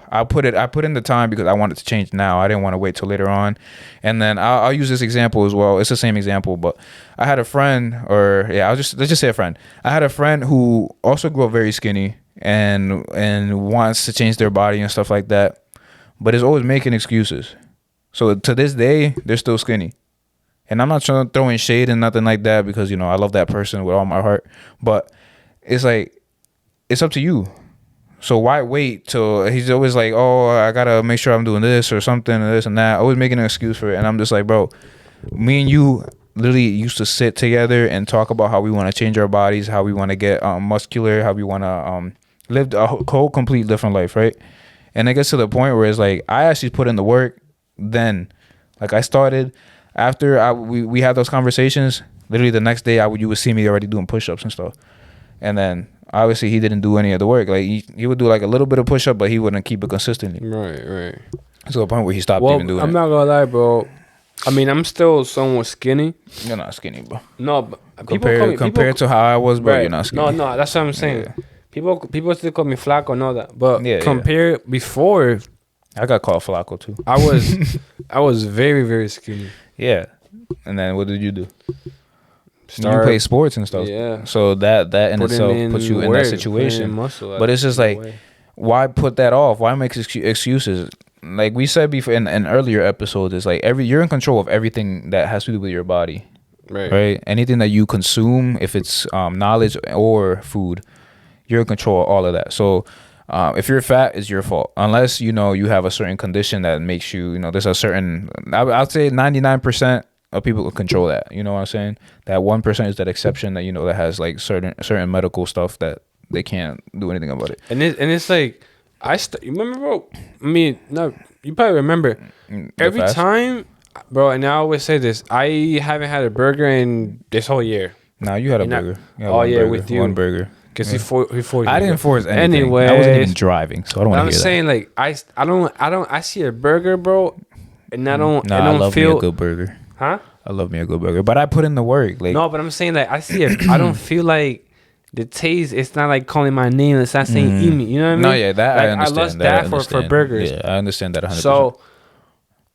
I put in the time because I wanted to change now. I didn't want to wait till later on. And then I'll use this example as well. It's the same example, but I had a friend, let's just say a friend. I had a friend who also grew up very skinny and wants to change their body and stuff like that, but is always making excuses. So to this day, they're still skinny. And I'm not trying to throw in shade and nothing like that because, I love that person with all my heart. But it's like, it's up to you. So why wait till he's always like, oh, I got to make sure I'm doing this or something and this and that. Always making an excuse for it. And I'm just like, bro, me and you literally used to sit together and talk about how we want to change our bodies, how we want to get muscular, how we want to live a whole complete different life, right? And it gets to the point where it's like, I actually put in the work then. Like I started after we had those conversations. Literally the next day, you would see me already doing push-ups and stuff. And then obviously he didn't do any of the work. Like he would do like a little bit of push-up, but he wouldn't keep it consistently. Right. To the point where he stopped even doing it. I'm not gonna lie, bro. I mean, I'm still somewhat skinny. You're not skinny, bro. No, but compared to how I was, bro, right. You're not skinny. No, that's what I'm saying. Yeah. People still call me flaco and all that, but before, I got called flaco too. I was very, very skinny. Yeah, and then what did you do? You play sports and stuff. Yeah. So that in itself puts you in that situation. But it's just like, why put that off? Why make excuses? Like we said before in an earlier episode, it's like you're in control of everything that has to do with your body. Right. Anything that you consume, if it's knowledge or food, you're in control of all of that. So if you're fat, it's your fault. Unless, you have a certain condition that makes you, there's a certain, I'd say 99% of people can control that. You know what I'm saying? That 1% is that exception that, that has like certain medical stuff that they can't do anything about it. And it's like, you remember, bro? I mean, no, you probably remember. Every time, bro, and I always say this, I haven't had a burger in this whole year. Nah, you had a burger. With you. One burger. Because he forced I didn't force anything. Anyway, I wasn't even driving, so I don't want to hear that. I'm saying, like, I see a burger, bro, and I don't I love me a good burger. Huh? I love me a good burger, but I put in the work. Like, no, but I'm saying, like, I see it. I don't feel like the taste. It's not like calling my name. It's not saying eat me. You know what I mean? No, yeah, that like, I understand. I lost that for burgers. Yeah, I understand that 100%. So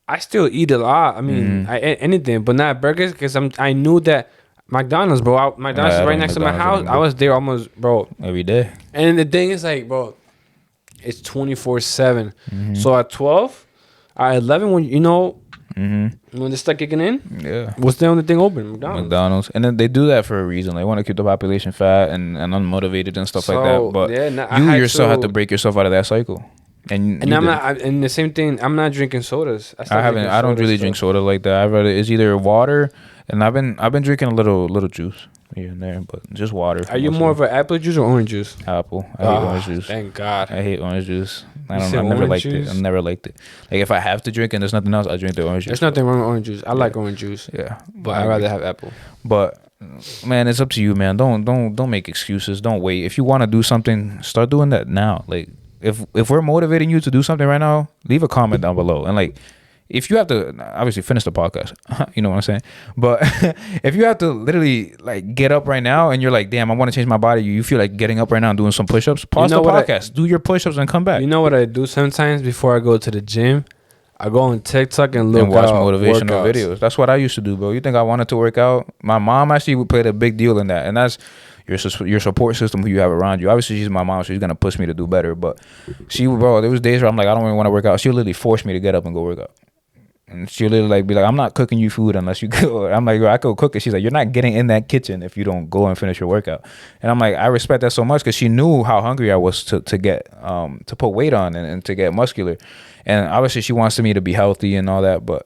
I still eat a lot. I mean, anything, but not burgers because I knew that McDonald's, bro. McDonald's is right next to my house. Anymore. I was there almost, bro, every day. And the thing is, like, bro, it's 24/7. So at 12, at 11, when when they start kicking in, what's the only thing open? McDonald's. And then they do that for a reason. They want to keep the population fat and unmotivated and stuff like that. But you yourself have to break yourself out of that cycle. And I'm not. And the same thing. I'm not drinking sodas. I don't really drink soda like that. It's either water, and I've been drinking a little juice here and there, but just water. Are you more of an apple juice or orange juice? Apple. I hate orange juice. Thank God. I hate orange juice. I've never liked it. I've never liked it. Like if I have to drink and there's nothing else, I drink the orange juice. There's nothing wrong with orange juice. I like orange juice. Yeah, but I'd rather have apple. But man, it's up to you, man. Don't make excuses. Don't wait. If you want to do something, start doing that now. Like if we're motivating you to do something right now, leave a comment down below. And like, if you have to obviously finish the podcast, you know what I'm saying? But if you have to literally like get up right now and you're like, damn, I want to change my body. You feel like getting up right now and doing some push-ups, pause the podcast, do your push-ups and come back. You know what I do sometimes before I go to the gym? I go on TikTok and look and watch motivational videos. That's what I used to do, bro. You think I wanted to work out? My mom actually played a big deal in that. And that's your support system who you have around you. Obviously, she's my mom. So she's going to push me to do better. But there was days where I'm like, I don't even want to work out. She'll literally force me to get up and go work out. And she'll literally like be like, I'm not cooking you food unless you go. I'm like, I could cook it. She's like, you're not getting in that kitchen if you don't go and finish your workout. And I'm like, I respect that so much because she knew how hungry I was to get to put weight on and to get muscular. And obviously she wants me to be healthy and all that. But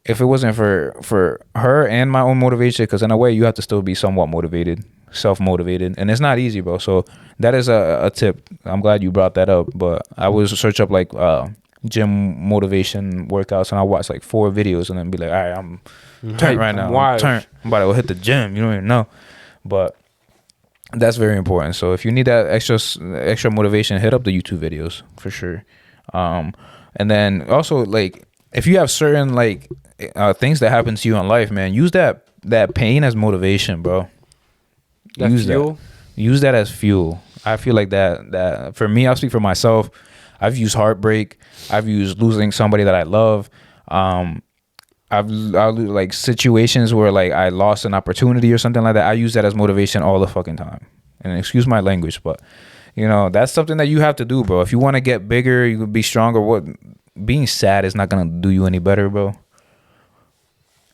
if it wasn't for her and my own motivation, because in a way you have to still be somewhat motivated, self-motivated, and it's not easy, bro. So that is a tip. I'm glad you brought that up. But I was search up like gym motivation workouts, and I watch like 4 videos and then be like, all right, I'm turned right now. I'm about to go hit the gym. You don't even know. But that's very important. So if you need that extra motivation, hit up the YouTube videos for sure. And then also like if you have certain like things that happen to you in life, man, use that pain as motivation, bro. Use that as fuel. I feel like that for me, I'll speak for myself. I've used heartbreak. I've used losing somebody that I love. I've like situations where like I lost an opportunity or something like that. I use that as motivation all the fucking time. And excuse my language, but you know, that's something that you have to do, bro. If you want to get bigger, you could be stronger. What being sad is not gonna do you any better, bro.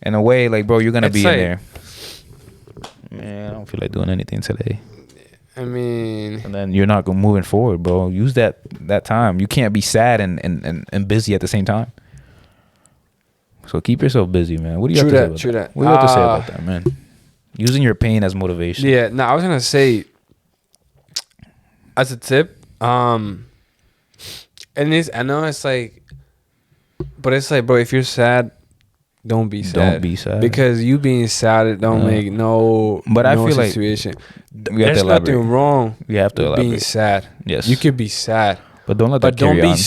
In a way, like, bro, you're gonna be in there. Man, I don't feel like doing anything today. I mean, and then you're not going moving forward, bro. Use that time. You can't be sad and busy at the same time. So keep yourself busy, man. What do you have to say about that? What do you have to say about that, man? Using your pain as motivation. Yeah, no, I was gonna say as a tip, and it's, I know it's like, but it's like, bro, if you're sad, don't be sad. Don't be sad. Because you being sad, it don't make no. But I feel situation. Like there's nothing wrong. You have to with being sad. Yes, you could be sad, but don't let that carry on.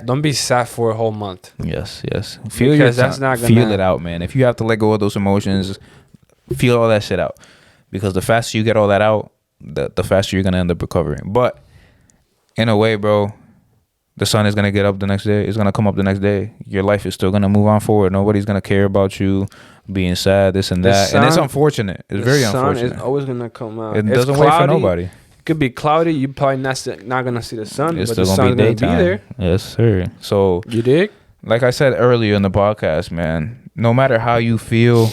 Don't be sad for a whole month. Yes. Feel that's not gonna feel it out, man. If you have to let go of those emotions, feel all that shit out. Because the faster you get all that out, the faster you're gonna end up recovering. But in a way, bro, the sun is gonna get up the next day. It's gonna come up the next day. Your life is still gonna move on forward. Nobody's gonna care about you being sad, this and that. And it's unfortunate. It's very unfortunate. The sun is always gonna come out. It doesn't wait for nobody. It could be cloudy. You probably not gonna see the sun. It's but still the gonna sun's be gonna daytime. be there. Yes, sir. So you dig? Like I said earlier in the podcast, man. No matter how you feel,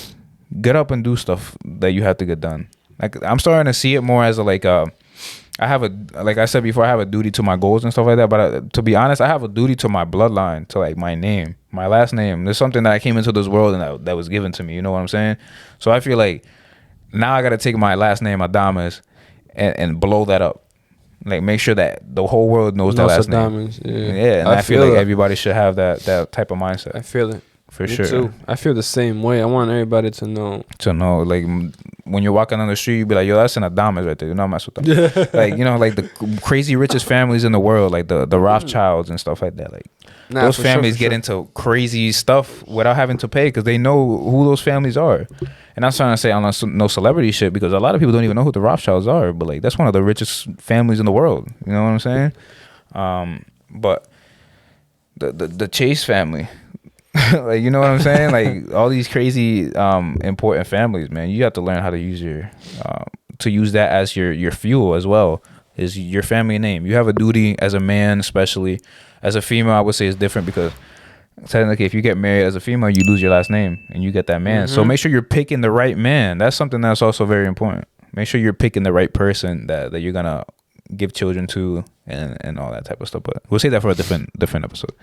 get up and do stuff that you have to get done. Like I'm starting to see it more as a I have like I said before, I have a duty to my goals and stuff like that. But to be honest, I have a duty to my bloodline, to like my name, my last name. There's something that I came into this world and that was given to me. You know what I'm saying? So I feel like now I got to take my last name, Adamas, and blow that up. Like make sure that the whole world knows that last name. Yeah, and I feel like everybody should have that type of mindset. I feel it. For Me sure. too. I feel the same way. I want everybody to know. Like when you're walking on the street, you be like, yo, that's an Adamas right there. You know, I'm like, you know, like the crazy richest families in the world, like the Rothschilds and stuff like that. Like those families get into crazy stuff without having to pay because they know who those families are. And I'm trying to say on no celebrity shit because a lot of people don't even know who the Rothschilds are. But like that's one of the richest families in the world. You know what I'm saying? But the Chase family. Like, you know what I'm saying? Like all these crazy important families, man. You have to learn how to use use that as your fuel as well. Is your family name. You have a duty as a man, especially as a female. I would say it's different because technically, if you get married as a female, you lose your last name and you get that man. So make sure you're picking the right man. That's something that's also very important. Make sure you're picking the right person that you're gonna give children to and all that type of stuff. But we'll say that for a different episode.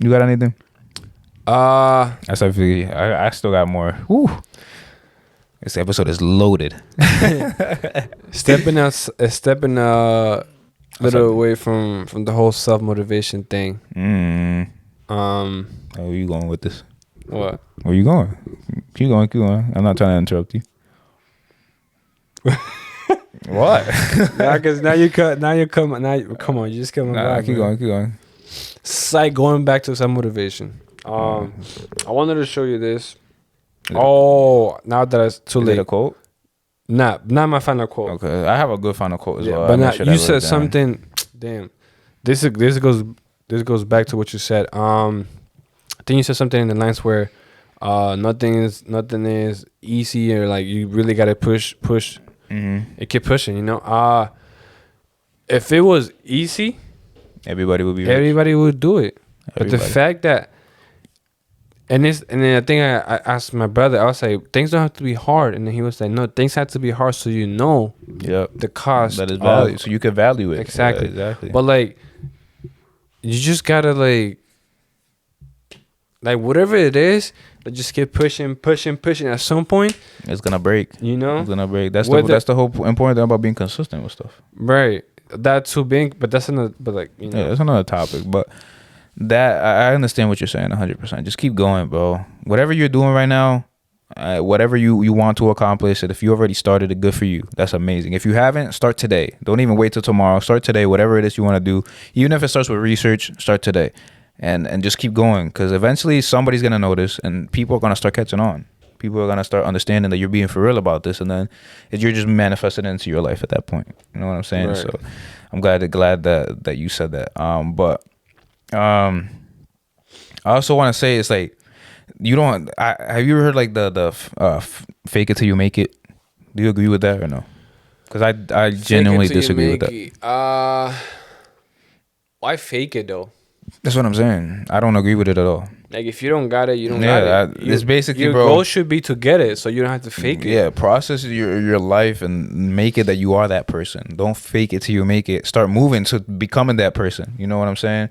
You got anything? I still got more. Whew. This episode is loaded. stepping a little away from the whole self-motivation thing. Where you going with this? What? Where you going? Keep going. I'm not trying to interrupt you. What? Because come on, you just come back. Keep going. It's like going back to self-motivation. I wanted to show you this. Now that it's too late. Is it a quote? Not my final quote. Okay, I have a good final quote as well. But not, you said something. Damn, this goes back to what you said. I think you said something in the lines where nothing is easy, or like you really gotta push. And keep pushing. You know. If it was easy, everybody would be. Everybody would do it. But the fact that, and then I think I asked my brother, I was like, things don't have to be hard. And then he was like, no, things have to be hard so you know the cost. That is value. So you can value it. Exactly. Yeah, exactly. But like, you just gotta like whatever it is, just keep pushing. At some point, it's gonna break. You know? It's gonna break. That's the whole important thing about being consistent with stuff. Right. That's too big, but that's another, but like, you know. Yeah, that's another topic. But that, I understand what you're saying 100%. Just keep going, bro. Whatever you're doing right now, whatever you want to accomplish, and if you already started it, good for you. That's amazing. If you haven't, start today. Don't even wait till tomorrow. Start today, whatever it is you want to do. Even if it starts with research, start today. And just keep going, because eventually somebody's going to notice and people are going to start catching on. People are going to start understanding that you're being for real about this, and then you're just manifesting it into your life at that point. You know what I'm saying? Right. I'm glad that you said that. But I also want to say it's like you don't. Have you ever heard like the fake it till you make it? Do you agree with that or no? Because I genuinely disagree with that. Why fake it though? That's what I'm saying. I don't agree with it at all. Like if you don't got it, you don't got it. It's basically, your bro. goal should be to get it, so you don't have to fake it. Yeah, process your life and make it that you are that person. Don't fake it till you make it. Start moving to becoming that person. You know what I'm saying?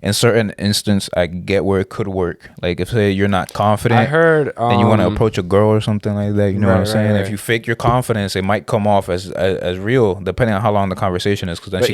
In certain instance, I get where it could work. Like if say you're not confident, I heard, then you want to approach a girl or something like that. You know what I'm saying? Right. If you fake your confidence, it might come off as real, depending on how long the conversation is. Because then but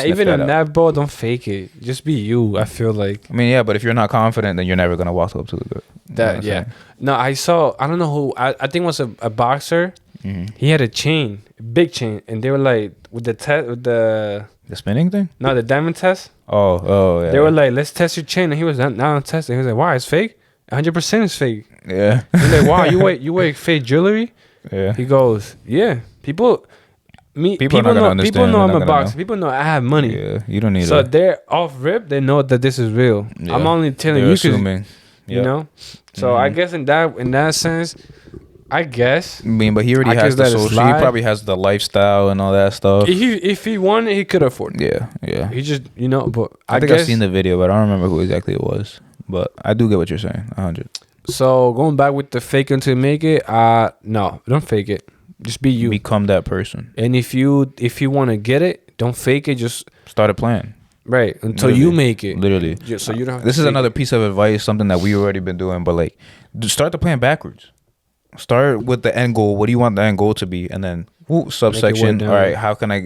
even on that, bro, don't fake it. Just be you. I feel like. I mean, yeah, but if you're not confident, then you're never gonna walk up to the girl. That yeah. No, I don't know who. I think it was a boxer. Mm-hmm. He had a chain, a big chain, and they were like with the spinning thing. No, the diamond test. Oh yeah. They were like, let's test your chain, and he was not on testing. He was like, why? It's fake. 100% is fake. Yeah. He's like, wow, you wear fake jewelry? Yeah. He goes, yeah. People know I'm a boxer. People know I have money. Yeah, you don't need. So they're off rip. They know that this is real. Yeah. I'm only telling you because you know. So I guess in that sense, I guess. I mean, but he already has the social. He probably has the lifestyle and all that stuff. If he wanted, he could afford it. Yeah. He just but I think I've seen the video, but I don't remember who exactly it was. But I do get what you're saying. 100. So going back with the fake until you make it, no, don't fake it. Just be you. Become that person. And if you want to get it, don't fake it. Just start a plan. Right, until you make it. Literally. So you don't have this is another piece of advice, something that we already been doing, but like start the plan backwards. Start with the end goal. What do you want the end goal to be? And then subsection. All right, how can I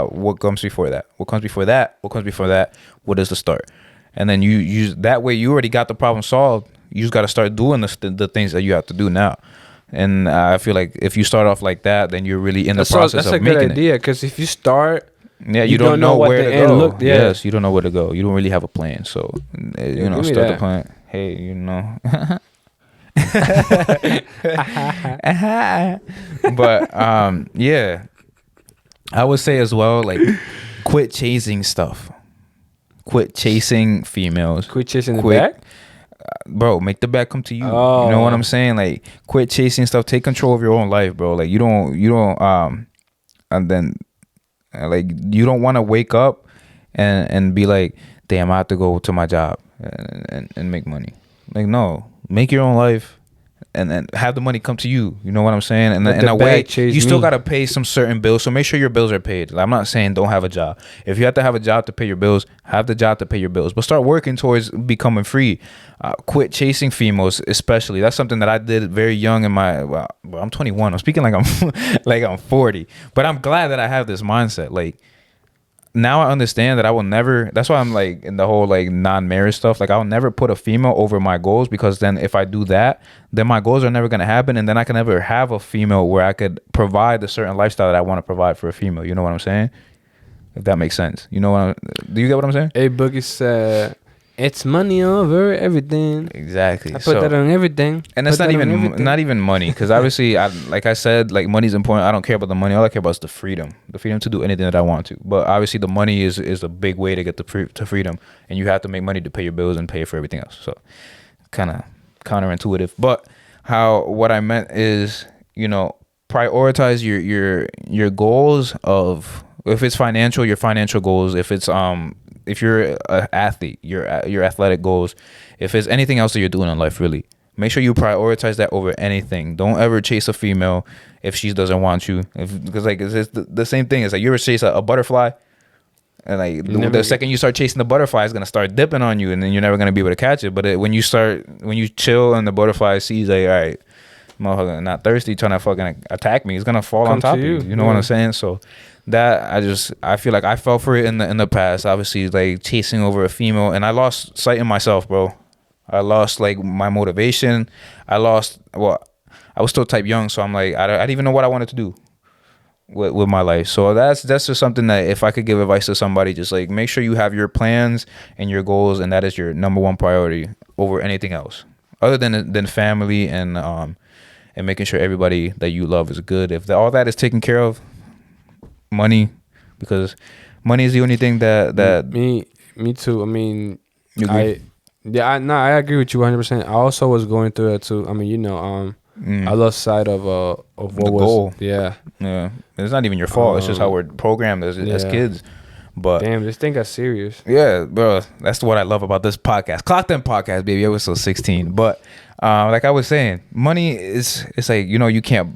what comes before that? What comes before that? What comes before that? What is the start? And then you use that way you already got the problem solved. You just got to start doing the things that you have to do now. And I feel like if you start off like that, then you're really in the process of making it. That's a good idea, because if you start, you don't know where to go. Yes, you don't know where to go. You don't really have a plan. So, start the plan. Hey, But, yeah. I would say as well, like, quit chasing stuff. Quit chasing females. Quit chasing the bag? Bro, make the bag come to you. Oh. You know what I'm saying? Like, quit chasing stuff. Take control of your own life, bro. Like, you don't and then like you don't want to wake up and be like, damn, I have to go to my job and make money. Like, no, make your own life and then have the money come to you. You know what I'm saying? And in a way, you still got to pay some certain bills. So make sure your bills are paid. Like, I'm not saying don't have a job. If you have to have a job to pay your bills, have the job to pay your bills. But start working towards becoming free. Quit chasing females, especially. That's something that I did very young in my. Well, I'm 21. I'm speaking like I'm 40. But I'm glad that I have this mindset. Like, now I understand that I will never. That's why I'm like in the whole like non-marriage stuff. Like, I'll never put a female over my goals, because then if I do that, then my goals are never gonna happen, and then I can never have a female where I could provide a certain lifestyle that I want to provide for a female. You know what I'm saying? If that makes sense. You know do you get what I'm saying? Hey, Boogie said, it's money over everything. Exactly. I put that on everything. And it's not even money, because obviously, like I said, like, money's important. I don't care about the money. All I care about is the freedom to do anything that I want to. But obviously, the money is a big way to get to freedom, and you have to make money to pay your bills and pay for everything else. So, kind of counterintuitive. But what I meant is, prioritize your goals of, if it's financial, your financial goals. If it's if you're an athlete, your athletic goals. If it's anything else that you're doing in life, really, make sure you prioritize that over anything. Don't ever chase a female if she doesn't want you. Because like it's the same thing. It's like, you ever chase a butterfly, and like the second you start chasing the butterfly, it's gonna start dipping on you, and then you're never gonna be able to catch it. But when you chill and the butterfly sees, like, all right, motherfucker not thirsty, trying to fucking attack me, it's gonna fall on top of you. You know what I'm saying? So that I feel like I fell for it in the past, obviously, like chasing over a female, and I lost sight in myself, bro. I lost like my motivation. I was still type young, so I'm like, I didn't even know what I wanted to do with my life. So that's just something that, if I could give advice to somebody, just like make sure you have your plans and your goals, and that is your number one priority over anything else, other than family and making sure everybody that you love is good. If all that is taken care of, money, because money is the only thing that me too. I mean, you agree? I agree with you 100%. I also was going through that too. I mean, I lost sight of what the was goal. yeah. It's not even your fault. It's just how we're programmed as kids. But damn, this thing got serious. Yeah, bro. That's what I love about this podcast. Clock them podcast, baby. Episode 16. But like I was saying, money is, it's like, you can't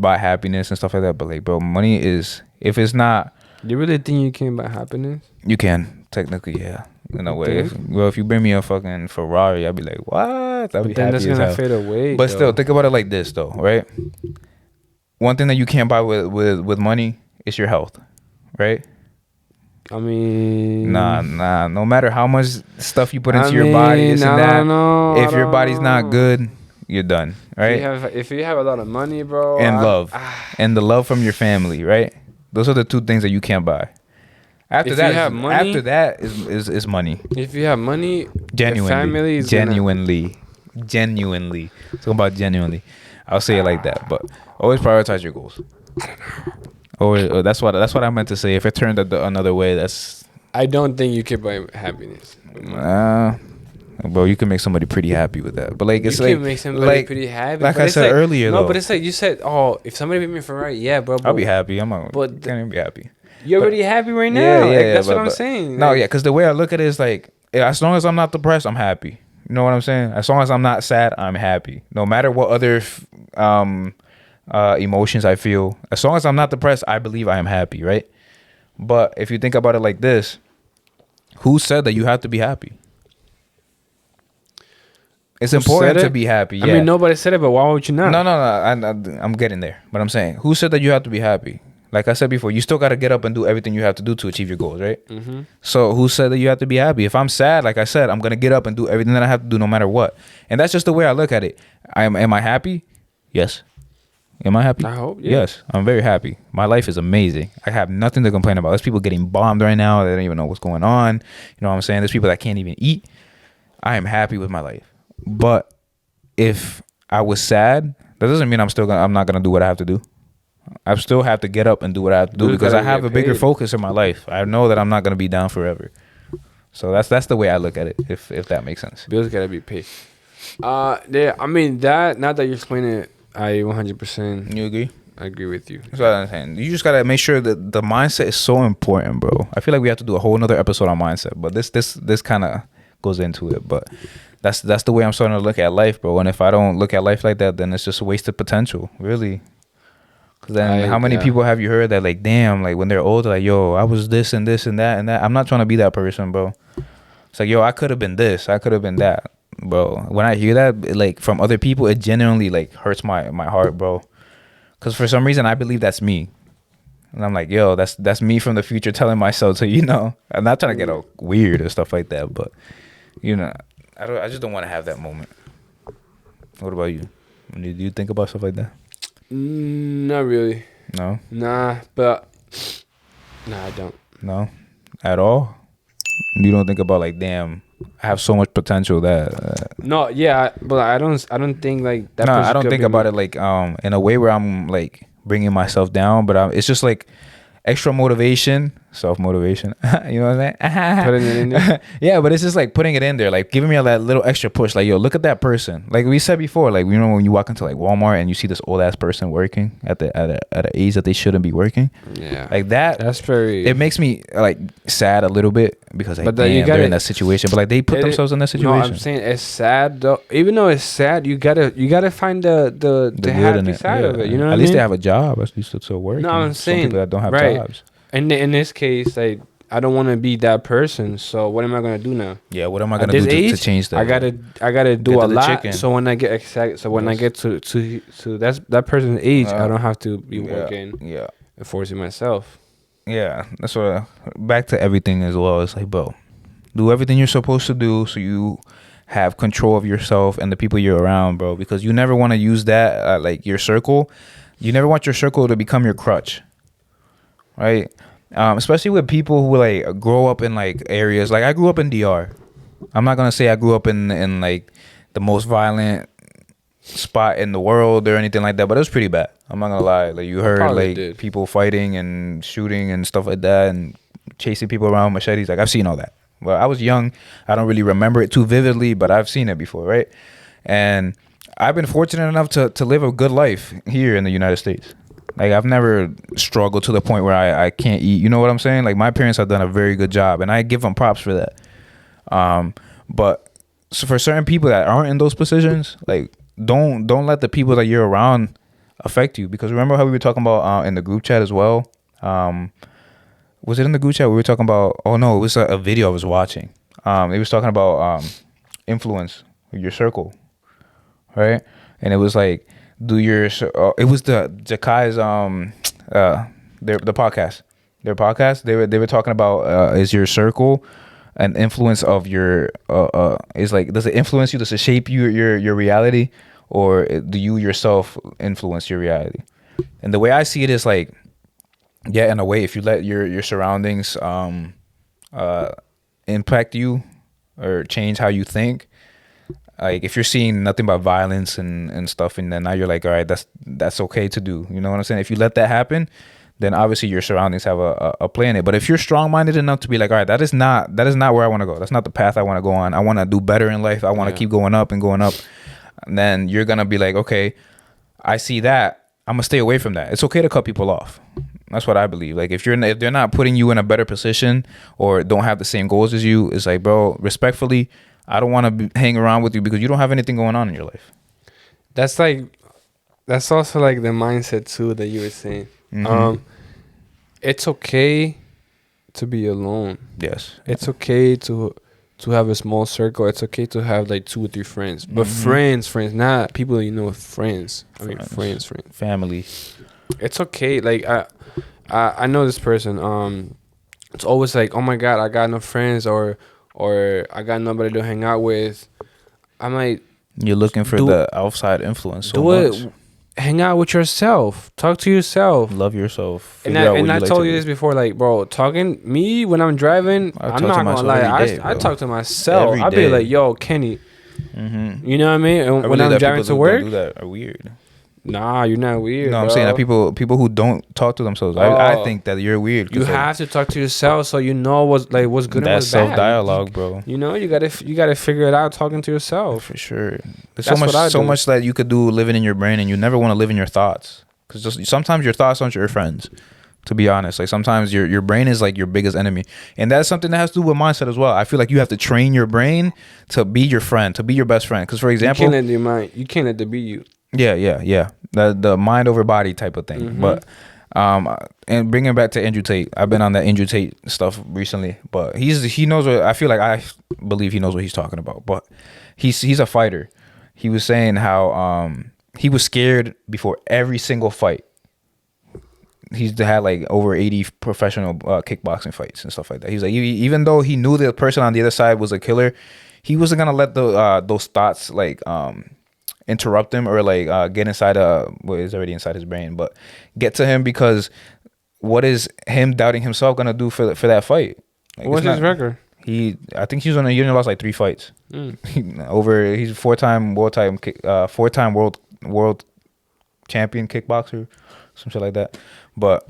buy happiness and stuff like that. But like, bro, money is, if it's not, You really think you can buy happiness? you can technically, yeah, in a way. If you bring me a fucking Ferrari, I'd be like, what? I'd be then happy that's as gonna hell. fade away. But still, think about it like this, though, right? One thing that you can't buy with money is your health, right? I mean, nah. No matter how much stuff you put into your body, this and that, if your body's not good, you're done, right? If you have a lot of money, bro, and love, and the love from your family, right? Those are the two things that you can't buy. After that is money. If you have money, Genuinely, family is genuinely. Talk about genuinely. I'll say it like that, but always prioritize your goals. Or that's what I meant to say. If it turned another way, that's. I don't think you can buy happiness. Bro, you can make somebody pretty happy with that. But like, it's you like, can make somebody pretty happy. Like I said earlier, no, though. but it's like you said. Oh, if somebody made me a Ferrari, yeah, bro. I'll be happy. Can't but even be happy. You're already happy right now. Yeah, that's what I'm saying. No, because the way I look at it is like, as long as I'm not depressed, I'm happy. You know what I'm saying? As long as I'm not sad, I'm happy. No matter what other emotions I feel, as long as I'm not depressed, I believe I am happy, right? But if you think about it like this, who said that you have to be happy? It's important to be happy. Yeah. I mean, nobody said it, but why would you not? No. I'm getting there. But I'm saying, who said that you have to be happy? Like I said before, you still got to get up and do everything you have to do to achieve your goals, right? Mm-hmm. So who said that you have to be happy? If I'm sad, like I said, I'm going to get up and do everything that I have to do no matter what. And that's just the way I look at it. Am I happy? Yes. Am I happy? I hope, yeah. Yes, I'm very happy. My life is amazing. I have nothing to complain about. There's people getting bombed right now. They don't even know what's going on. You know what I'm saying? There's people that can't even eat. I am happy with my life. But if I was sad, that doesn't mean I'm not going to do what I have to do. I still have to get up and do what I have to do because I have a bigger focus in my life. I know that I'm not going to be down forever. So that's the way I look at it, if that makes sense. Bills got to be paid. Yeah, I mean, that, now that you're explaining it, I 100%. You agree? I agree with you. That's what I'm saying. You just got to make sure that the mindset is so important, bro. I feel like we have to do a whole nother episode on mindset, but this kind of goes into it. But that's the way I'm starting to look at life, bro. And if I don't look at life like that, then it's just a wasted potential, really. Because then how many people have you heard that, like, damn, like, when they're older, like, yo, I was this and this and that and that. I'm not trying to be that person, bro. It's like, yo, I could have been this. I could have been that, bro. When I hear that, like, from other people, it genuinely, like, hurts my heart, bro. Because for some reason, I believe that's me. And I'm like, yo, that's me from the future telling myself to, I'm not trying to get all weird or stuff like that, but, I just don't want to have that moment. What about you? Do you think about stuff like that? Not really. No? Nah, I don't. No? At all? You don't think about, like, damn, I have so much potential that... No, yeah, but I don't think, like, that. No, I don't think about it, like, in a way where I'm, like, bringing myself down, but it's just, like, extra motivation, self-motivation. You know what I'm saying? Putting it in there? Yeah, but it's just like putting it in there, like giving me that little extra push. Like, yo, look at that person. Like we said before, like, when you walk into like Walmart and you see this old ass person working at an age that they shouldn't be working. Yeah, like that. That's very. It makes me like sad a little bit because like, damn, they're in that situation. But like they put themselves in that situation. No, I'm saying it's sad though. Even though it's sad, you gotta find the happy side of it. You know, what at least I mean? they have a job. At least it's work. No, I'm saying some people that don't have jobs. And in this case, like, I don't want to be that person. So what am I gonna do now? Yeah, what am I gonna do to change that? I gotta do a lot. So when I get excited, I get to that person's age, I don't have to be working. Yeah, and forcing myself. Yeah, that's what. Back to everything as well. It's like, bro, do everything you're supposed to do so you have control of yourself and the people you're around, bro. Because you never want to use that like your circle. You never want your circle to become your crutch. Right, especially with people who like grow up in like areas. Like I grew up in DR. I'm not gonna say I grew up in like the most violent spot in the world or anything like that, but it was pretty bad. I'm not gonna lie. Like you heard Probably like did. people fighting and shooting and stuff like that, and chasing people around with machetes. Like I've seen all that. Well, I was young. I don't really remember it too vividly, but I've seen it before, right? And I've been fortunate enough to live a good life here in the United States. Like I've never struggled to the point where I can't eat. You know what I'm saying? Like my parents have done a very good job, and I give them props for that. But so for certain people that aren't in those positions, like don't let the people that you're around affect you. Because remember how we were talking about in the group chat as well. Was it in the group chat we were talking about? Oh no, it was a video I was watching. It was talking about influence, your circle, right? And it was like, it was the Jakai's the podcast, their podcast. They were talking about is your circle an influence of your is like, does it influence you? Does it shape you, your reality, or do you yourself influence your reality? And the way I see it is like, yeah, in a way, if you let your surroundings impact you or change how you think, like if you're seeing nothing but violence and stuff, and then now you're like, all right, that's okay to do. You know what I'm saying? If you let that happen, then obviously your surroundings have a play in it. But if you're strong-minded enough to be like, all right, that is not where I want to go. That's not the path I want to go on. I want to do better in life. I want to keep going up and going up. And then you're gonna be like, okay, I see that. I'm gonna stay away from that. It's okay to cut people off. That's what I believe. Like if they're not putting you in a better position or don't have the same goals as you, it's like, bro, respectfully, I don't want to hang around with you because you don't have anything going on in your life. That's also like the mindset too that you were saying. Mm-hmm. It's okay to be alone. Yes. It's okay to have a small circle. It's okay to have like 2 or 3 friends, but friends, not people you know. Friends. I mean, friends. Family. It's okay. Like I know this person. It's always like, oh my God, I got no friends, or I got nobody to hang out with. I'm like, you're looking for the outside influence. So much. Hang out with yourself. Talk to yourself. Love yourself. And I told you this before, like, bro, talking me when I'm driving, I'm not gonna lie. I talk to myself. I'll be like, yo, Kenny. Mm-hmm. You know what I mean? And when I'm driving to work, do that are weird. Nah, you're not weird. No, I'm saying that people who don't talk to themselves. I think that you're weird. You have to talk to yourself so you know what's good and what's bad. That's self-dialogue, bro. You know, you gotta figure it out talking to yourself. For sure. There's so much that you could do living in your brain, and you never want to live in your thoughts, because sometimes your thoughts aren't your friends. To be honest, like sometimes your brain is like your biggest enemy, and that's something that has to do with mindset as well. I feel like you have to train your brain to be your friend, to be your best friend. Because for example, you can't let it be you. Yeah. The mind over body type of thing. Mm-hmm. But and bringing it back to Andrew Tate, I've been on that Andrew Tate stuff recently. But he knows what I feel like. I believe he knows what he's talking about. But he's a fighter. He was saying how he was scared before every single fight. He's had like over 80 professional kickboxing fights and stuff like that. He's like, even though he knew the person on the other side was a killer, he wasn't gonna let those thoughts like interrupt him or like get inside what is already inside his brain, but get to him, because what is him doubting himself gonna do for that fight? Like, what's his record? I think he only lost like 3 fights. He's four-time world champion kickboxer, some shit like that. But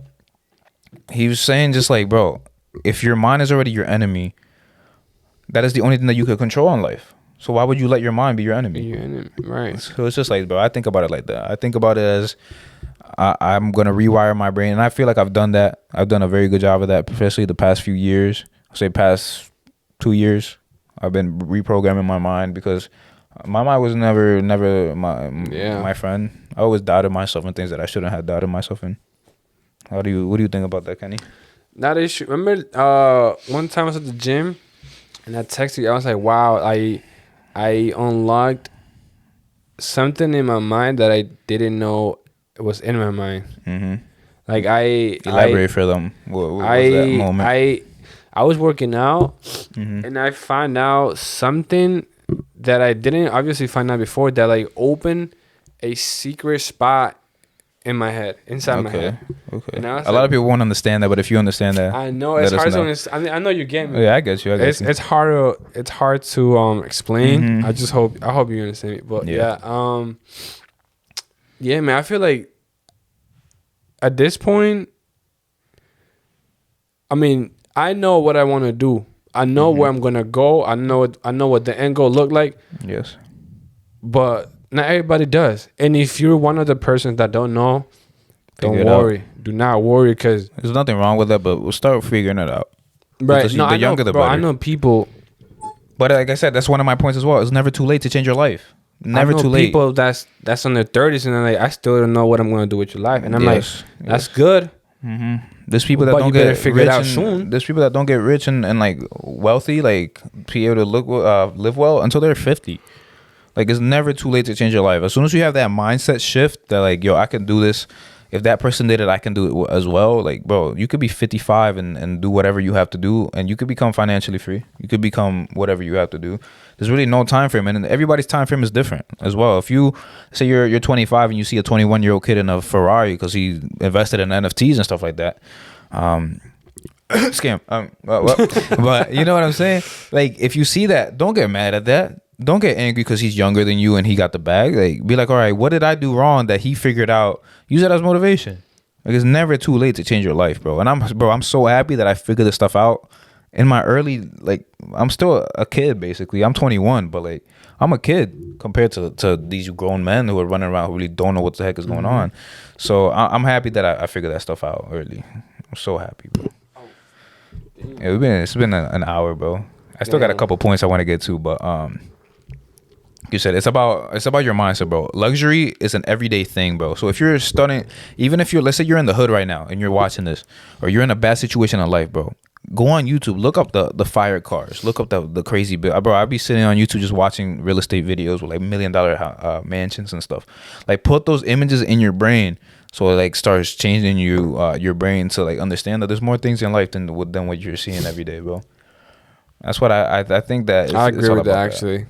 he was saying just like, bro, if your mind is already your enemy, that is the only thing that you could control in life. So why would you let your mind be your enemy? Right. So it's just like, bro, I think about it like that. I think about it as I'm going to rewire my brain. And I feel like I've done that. I've done a very good job of that, especially the past few years. I'll say past 2 years. I've been reprogramming my mind, because my mind was never my friend. I always doubted myself in things that I shouldn't have doubted myself in. What do you think about that, Kenny? That issue. Remember one time I was at the gym and I texted you. I was like, wow, I unlocked something in my mind that I didn't know was in my mind. Mm-hmm. Like elaborate for them. What was that moment? I was working out, and I found out something that I didn't obviously find out before, that like opened a secret spot in my head, inside my head. Okay. A lot of people won't understand that, but if you understand that, I know it's hard to understand. I mean, I know you get me. Yeah, I get you. It's hard to explain. I hope you understand me. But yeah, man, I feel like at this point, I mean, I know what I want to do. I know where I'm gonna go. I know what the end goal look like. Yes. But not everybody does. And if you're one of the persons that don't know, don't worry. Do not worry, because there's nothing wrong with that. But we'll start figuring it out. Right. No, the younger the bro, better. I know people. But like I said, that's one of my points as well. It's never too late to change your life. Never too late. People that's on their 30s and they're like, I still don't know what I'm gonna do with your life, and I'm like, that's good. Mm-hmm. There's people that but don't you better get figure rich it out and, soon. There's people that don't get rich and like wealthy, like be able to live well until they're 50. Like, it's never too late to change your life. As soon as you have that mindset shift that like, yo, I can do this. If that person did it, I can do it as well. Like, bro, you could be 55 and do whatever you have to do, and you could become financially free. You could become whatever you have to do. There's really no time frame, and everybody's time frame is different as well. If you say you're 25 and you see a 21-year-old kid in a Ferrari because he invested in NFTs and stuff like that, scam. But you know what I'm saying? Like, if you see that, don't get mad at that. Don't get angry because he's younger than you and he got the bag. Like, be like, all right, what did I do wrong that he figured out? Use it as motivation. Like, it's never too late to change your life, bro. And I'm so happy that I figured this stuff out in my early, like, I'm still a kid basically. I'm 21, but like, I'm a kid compared to these grown men who are running around who really don't know what the heck is going on. So I'm happy that I figured that stuff out early. I'm so happy, bro. Yeah, it's been an hour, bro. I still got a couple points I want to get to, but you said it's about your mindset, bro. Luxury is an everyday thing, bro. So if you're starting, even if let's say you're in the hood right now and you're watching this, or you're in a bad situation in life, bro, go on YouTube, look up the fire cars, look up the crazy bill, bro. I'd be sitting on YouTube just watching real estate videos with like $1 million mansions and stuff. Like, put those images in your brain, so it like starts changing your brain to like understand that there's more things in life than what you're seeing every day, bro. That's what I think that. I agree with that, actually.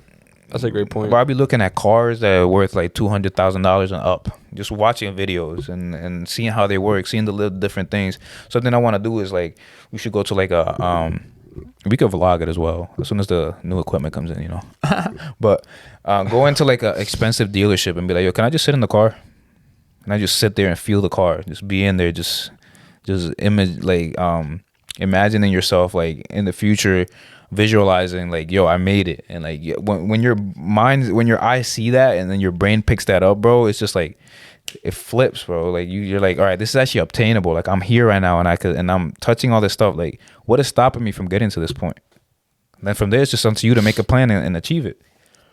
That's a great point. But I'll be looking at cars that are worth like $200,000 and up, just watching videos and seeing how they work, seeing the little different things. Something I want to do is like, we should go to like we could vlog it as well as soon as the new equipment comes in, you know. But go into like a expensive dealership and be like, yo, can I just sit in the car? Can I just sit there and feel the car? Just be in there, just image, like imagining yourself like in the future, visualizing like, yo, I made it. And like, when your eyes see that and then your brain picks that up, bro, it's just like, it flips, bro. Like, you're like, all right, this is actually obtainable. Like, I'm here right now and I'm touching all this stuff. Like, what is stopping me from getting to this point? And then from there, it's just up to you to make a plan and achieve it.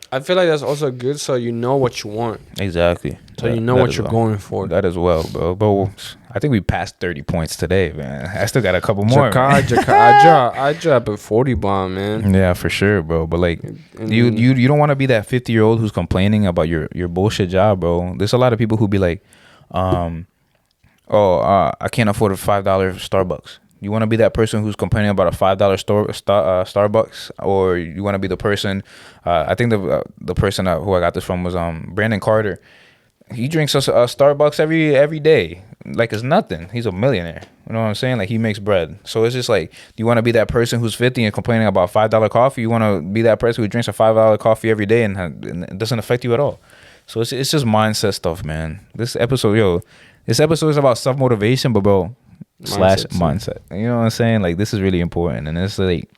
I feel like that's also good, so you know what you want. Exactly. So you know what you're going for. That as well, bro. But I think we passed 30 points today, man. I still got a couple more. I drop a 40 bomb, man. Yeah, for sure, bro. But like, you don't want to be that 50-year-old who's complaining about your bullshit job, bro. There's a lot of people who be like, I can't afford a $5 Starbucks. You want to be that person who's complaining about a $5 Starbucks, or you want to be the person? I think the person who I got this from was Brandon Carter. He drinks a Starbucks every day, like it's nothing. He's a millionaire. You know what I'm saying? Like, he makes bread. So it's just like, do you want to be that person who's 50 and complaining about $5 coffee? You want to be that person who drinks a $5 coffee every day and it doesn't affect you at all. So it's just mindset stuff, man. This episode is about self-motivation, but bro, mindset. You know what I'm saying? Like, this is really important. And it's like,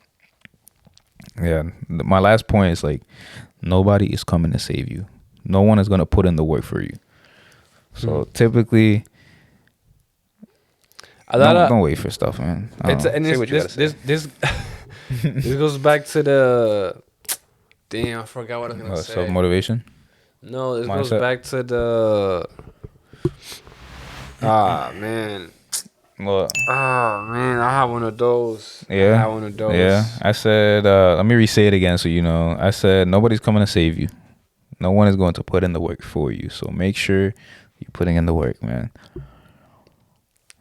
yeah, my last point is like, nobody is coming to save you. No one is going to put in the work for you. So typically, don't wait for stuff, man. This goes back to the, damn, I forgot what I was going to say. Self-motivation? No, this goes back to the, man. What? Man, I have one of those. Yeah. Yeah. I said, let me re-say it again so you know. I said, nobody's coming to save you. No one is going to put in the work for you. So make sure you're putting in the work, man.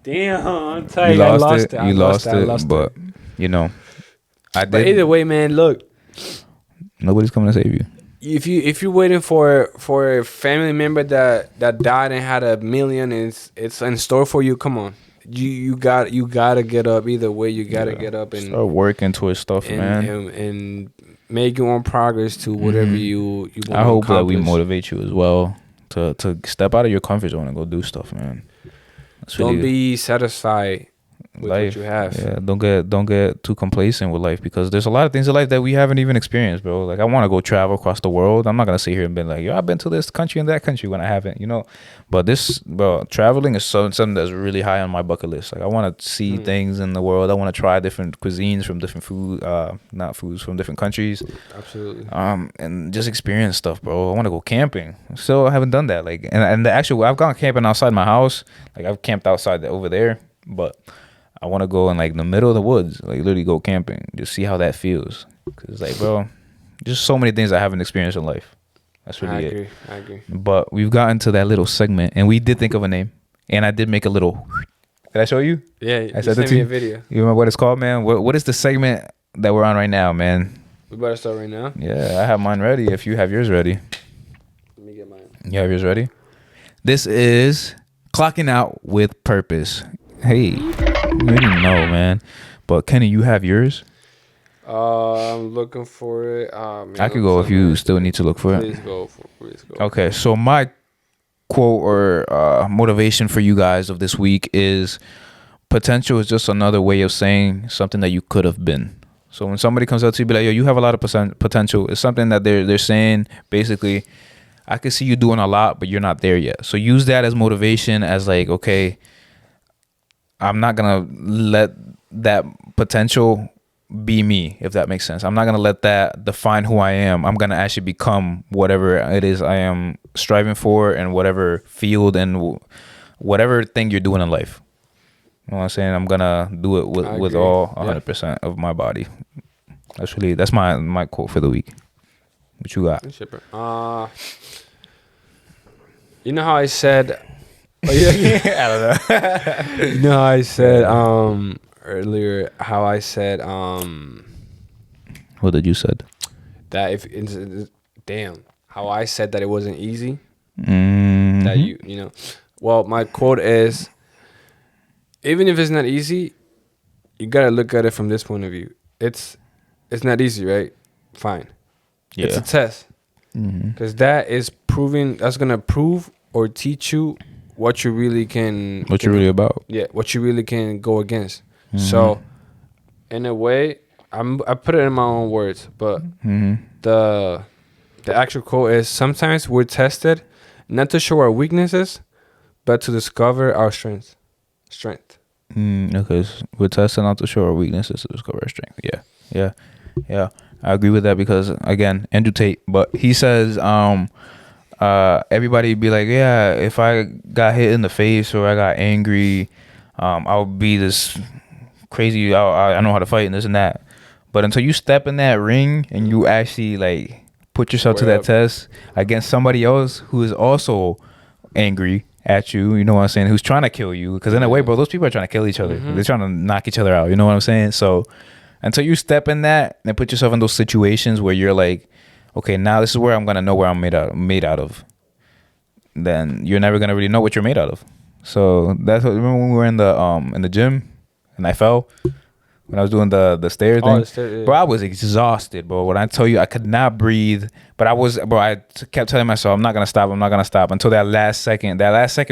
Damn, I'm tired. I lost it. You lost it. But, you know, But either way, man, look. Nobody's coming to save you. If you're waiting for a family member that died and had $1 million, it's in store for you. Come on. You gotta get up. Either way, you gotta get up and start working towards stuff, man. And make your own progress to whatever you want to accomplish. I hope that we motivate you as well to step out of your comfort zone and go do stuff, man. Don't be satisfied with life. what you have. Yeah, don't get too complacent with life, because there's a lot of things in life that we haven't even experienced, bro. Like, I want to go travel across the world. I'm not gonna sit here and be like, yo, I've been to this country and that country when I haven't, you know. But this, bro, traveling is something that's really high on my bucket list. Like, I want to see things in the world. I want to try different cuisines from different from different countries. Absolutely. And just experience stuff, bro. I want to go camping. Still, I haven't done that. Like, and the actual, I've gone camping outside my house. Like, I've camped outside over there, but I want to go in like the middle of the woods, like literally go camping, just see how that feels. Cause like, bro, just so many things I haven't experienced in life. That's really I agree. But we've gotten to that little segment, and we did think of a name, and I did make a little. Did I show you? Yeah, I sent it to me you. a video. You remember what it's called, man? What is the segment that we're on right now, man? We better start right now. Yeah, I have mine ready. If you have yours ready. Let me get mine. You have yours ready? This is Clocking Out with Purpose. Hey, you already know, man. But Kenny, you have yours? I'm looking for it. Man, I could go if you still need to look for it. Please go. Okay, so my quote or motivation for you guys of this week is: potential is just another way of saying something that you could have been. So when somebody comes up to you, be like, yo, you have a lot of potential. It's something that they're saying basically, I can see you doing a lot, but you're not there yet. So use that as motivation, as like, okay, I'm not gonna let that potential be me, if that makes sense. I'm not gonna let that define who I am. I'm gonna actually become whatever it is I am striving for, and whatever field and whatever thing you're doing in life. You know what I'm saying? I'm gonna do it with all 100% of my body. That's my quote for the week. What you got? You know how I said I don't know. you know how I said earlier how I said What did you said? that if it's, damn, how I said that it wasn't easy. Mm-hmm. That you know. Well, my quote is, even if it's not easy, you gotta look at it from this point of view. It's not easy, right? Fine. Yeah. It's a test. Because that's gonna prove or teach you what you really can. What you're really about. Yeah, what you really can go against. So, in a way, I put it in my own words, but the actual quote is: sometimes we're tested not to show our weaknesses, but to discover our strength. Okay, so we're testing out to show our weaknesses to discover our strength. Yeah. I agree with that, because again, Andrew Tate, but he says, everybody be like, yeah, if I got hit in the face or I got angry, I'll be this crazy. I know how to fight and this and that. But until you step in that ring and you actually like put yourself to that test against somebody else who is also angry at you, you know what I'm saying, who's trying to kill you, because in a way, bro, those people are trying to kill each other. They're trying to knock each other out, you know what I'm saying? So until you step in that and put yourself in those situations where you're like, okay, now this is where I'm gonna know where I'm made out of, then you're never gonna really know what you're made out of. So that's what, remember when we were in the gym and I fell when I was doing the stairs thing? Bro, I was exhausted, bro. When I tell you I could not breathe, but I kept telling myself I'm not gonna stop until that last second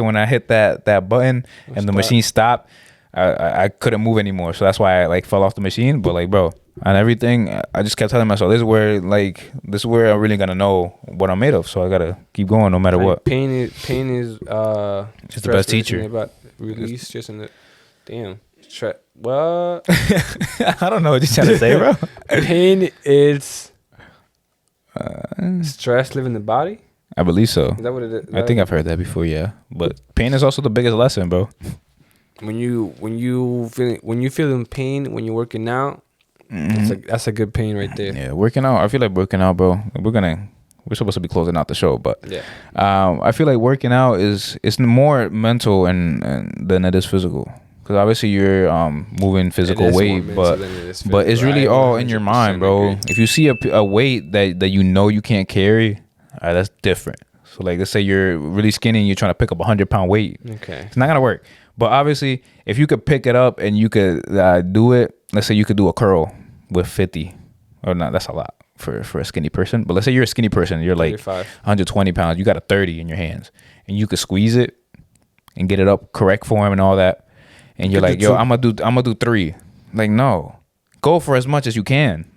when I hit that button and the machine stopped. I couldn't move anymore, so that's why I like fell off the machine. But like, bro, and everything, I just kept telling myself, this is where I'm really gonna know what I'm made of. So I gotta keep going no matter what. Pain is just the best teacher. About release, just in the damn. What? I don't know what you're trying to say, bro. Pain is stress living the body. I believe so. Is that what it is? I think I've heard that before. Yeah, but pain is also the biggest lesson, bro. When you feeling pain when you're working out, that's a good pain right there. Yeah, working out. I feel like working out, bro. We're supposed to be closing out the show, but yeah. I feel like working out it's more mental and than it is physical. Because obviously you're moving physical weight, but it's really all in your mind, bro. Agree. If you see a weight that you know you can't carry, that's different. So like, let's say you're really skinny and you're trying to pick up 100-pound weight. Okay, it's not gonna work. But obviously, if you could pick it up and you could do it, let's say you could do a curl with 50, or not, that's a lot for a skinny person. But let's say you're a skinny person, you're like 35. 120 pounds, you got a 30 in your hands, and you could squeeze it. and get it up correct form and all that, and you're like, yo, I'm gonna do 3. Like, no, go for as much as you can.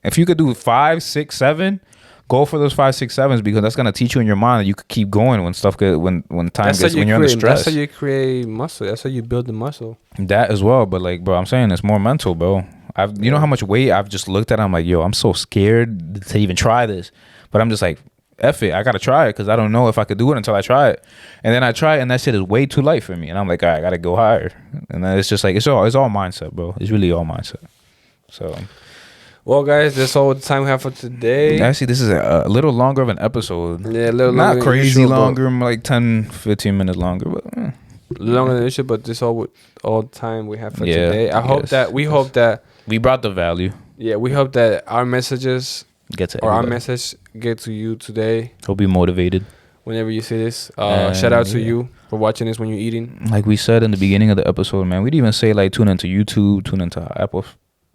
If you could do 5, 6, 7, go for those 5, 6, 7s, because that's gonna teach you in your mind that you could keep going when stuff get when time gets when you're under stress. That's how you create muscle. That's how you build the muscle. That as well, but like, bro, I'm saying it's more mental, bro. You know how much weight I've just looked at. I'm like, yo, I'm so scared to even try this, but I'm just like, F it, I gotta try it because I don't know if I could do it until I try it. And then I try it, and that shit is way too light for me. And I'm like, all right, I gotta go higher. And then it's just like it's all mindset, bro. It's really all mindset. So, well, guys, that's all the time we have for today. Actually, this is a little longer of an episode. Yeah, a little not longer crazy longer, like 10, 15 minutes longer, but longer than usual. But this all the time we have for today. I hope that we brought the value. Yeah, we hope that our messages our message get to you today. Hope you motivated whenever you see this. Shout out to you for watching this when you're eating. Like we said in the beginning of the episode, man, we'd even say like tune into YouTube, tune into Apple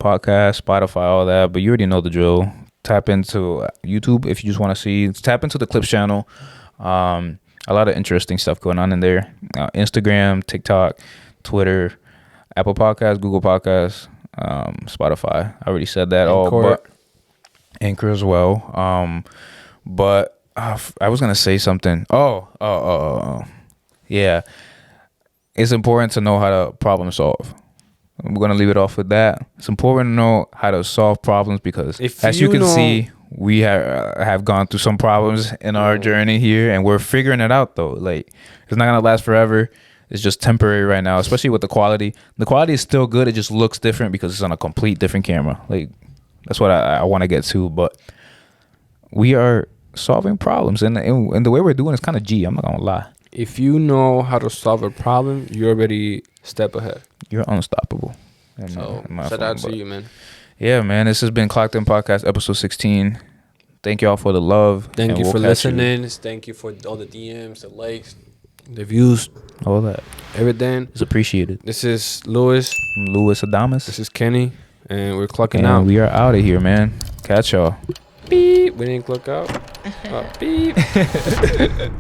Podcast, Spotify, all that. But you already know the drill. Tap into YouTube if you just want to see. Tap into the Clips channel. A lot of interesting stuff going on in there. Instagram, TikTok, Twitter, Apple Podcasts, Google Podcasts, Spotify. I already said that. But Anchor as well. But I was gonna say something. Yeah. It's important to know how to problem solve. We're gonna leave it off with that. It's important to know how to solve problems because, as you can see, we have gone through some problems in our journey here, and we're figuring it out though. Like, it's not gonna last forever. It's just temporary right now, especially with the quality. The quality is still good. It just looks different because it's on a complete different camera. Like, that's what I want to get to. But we are solving problems, and the way we're doing is kind of G. I'm not gonna lie. If you know how to solve a problem, you're already step ahead. You're unstoppable. So shout out to you, man. Yeah, man. This has been Clocked In Podcast, episode 16. Thank y'all for the love. Thank you for listening. Thank you for all the DMs, the likes, the views, all that. Everything. It's appreciated. This is Louis. I'm Louis Adamas. This is Kenny. And we're clocking out. We are out of here, man. Catch y'all. Beep. We didn't clock out. Beep.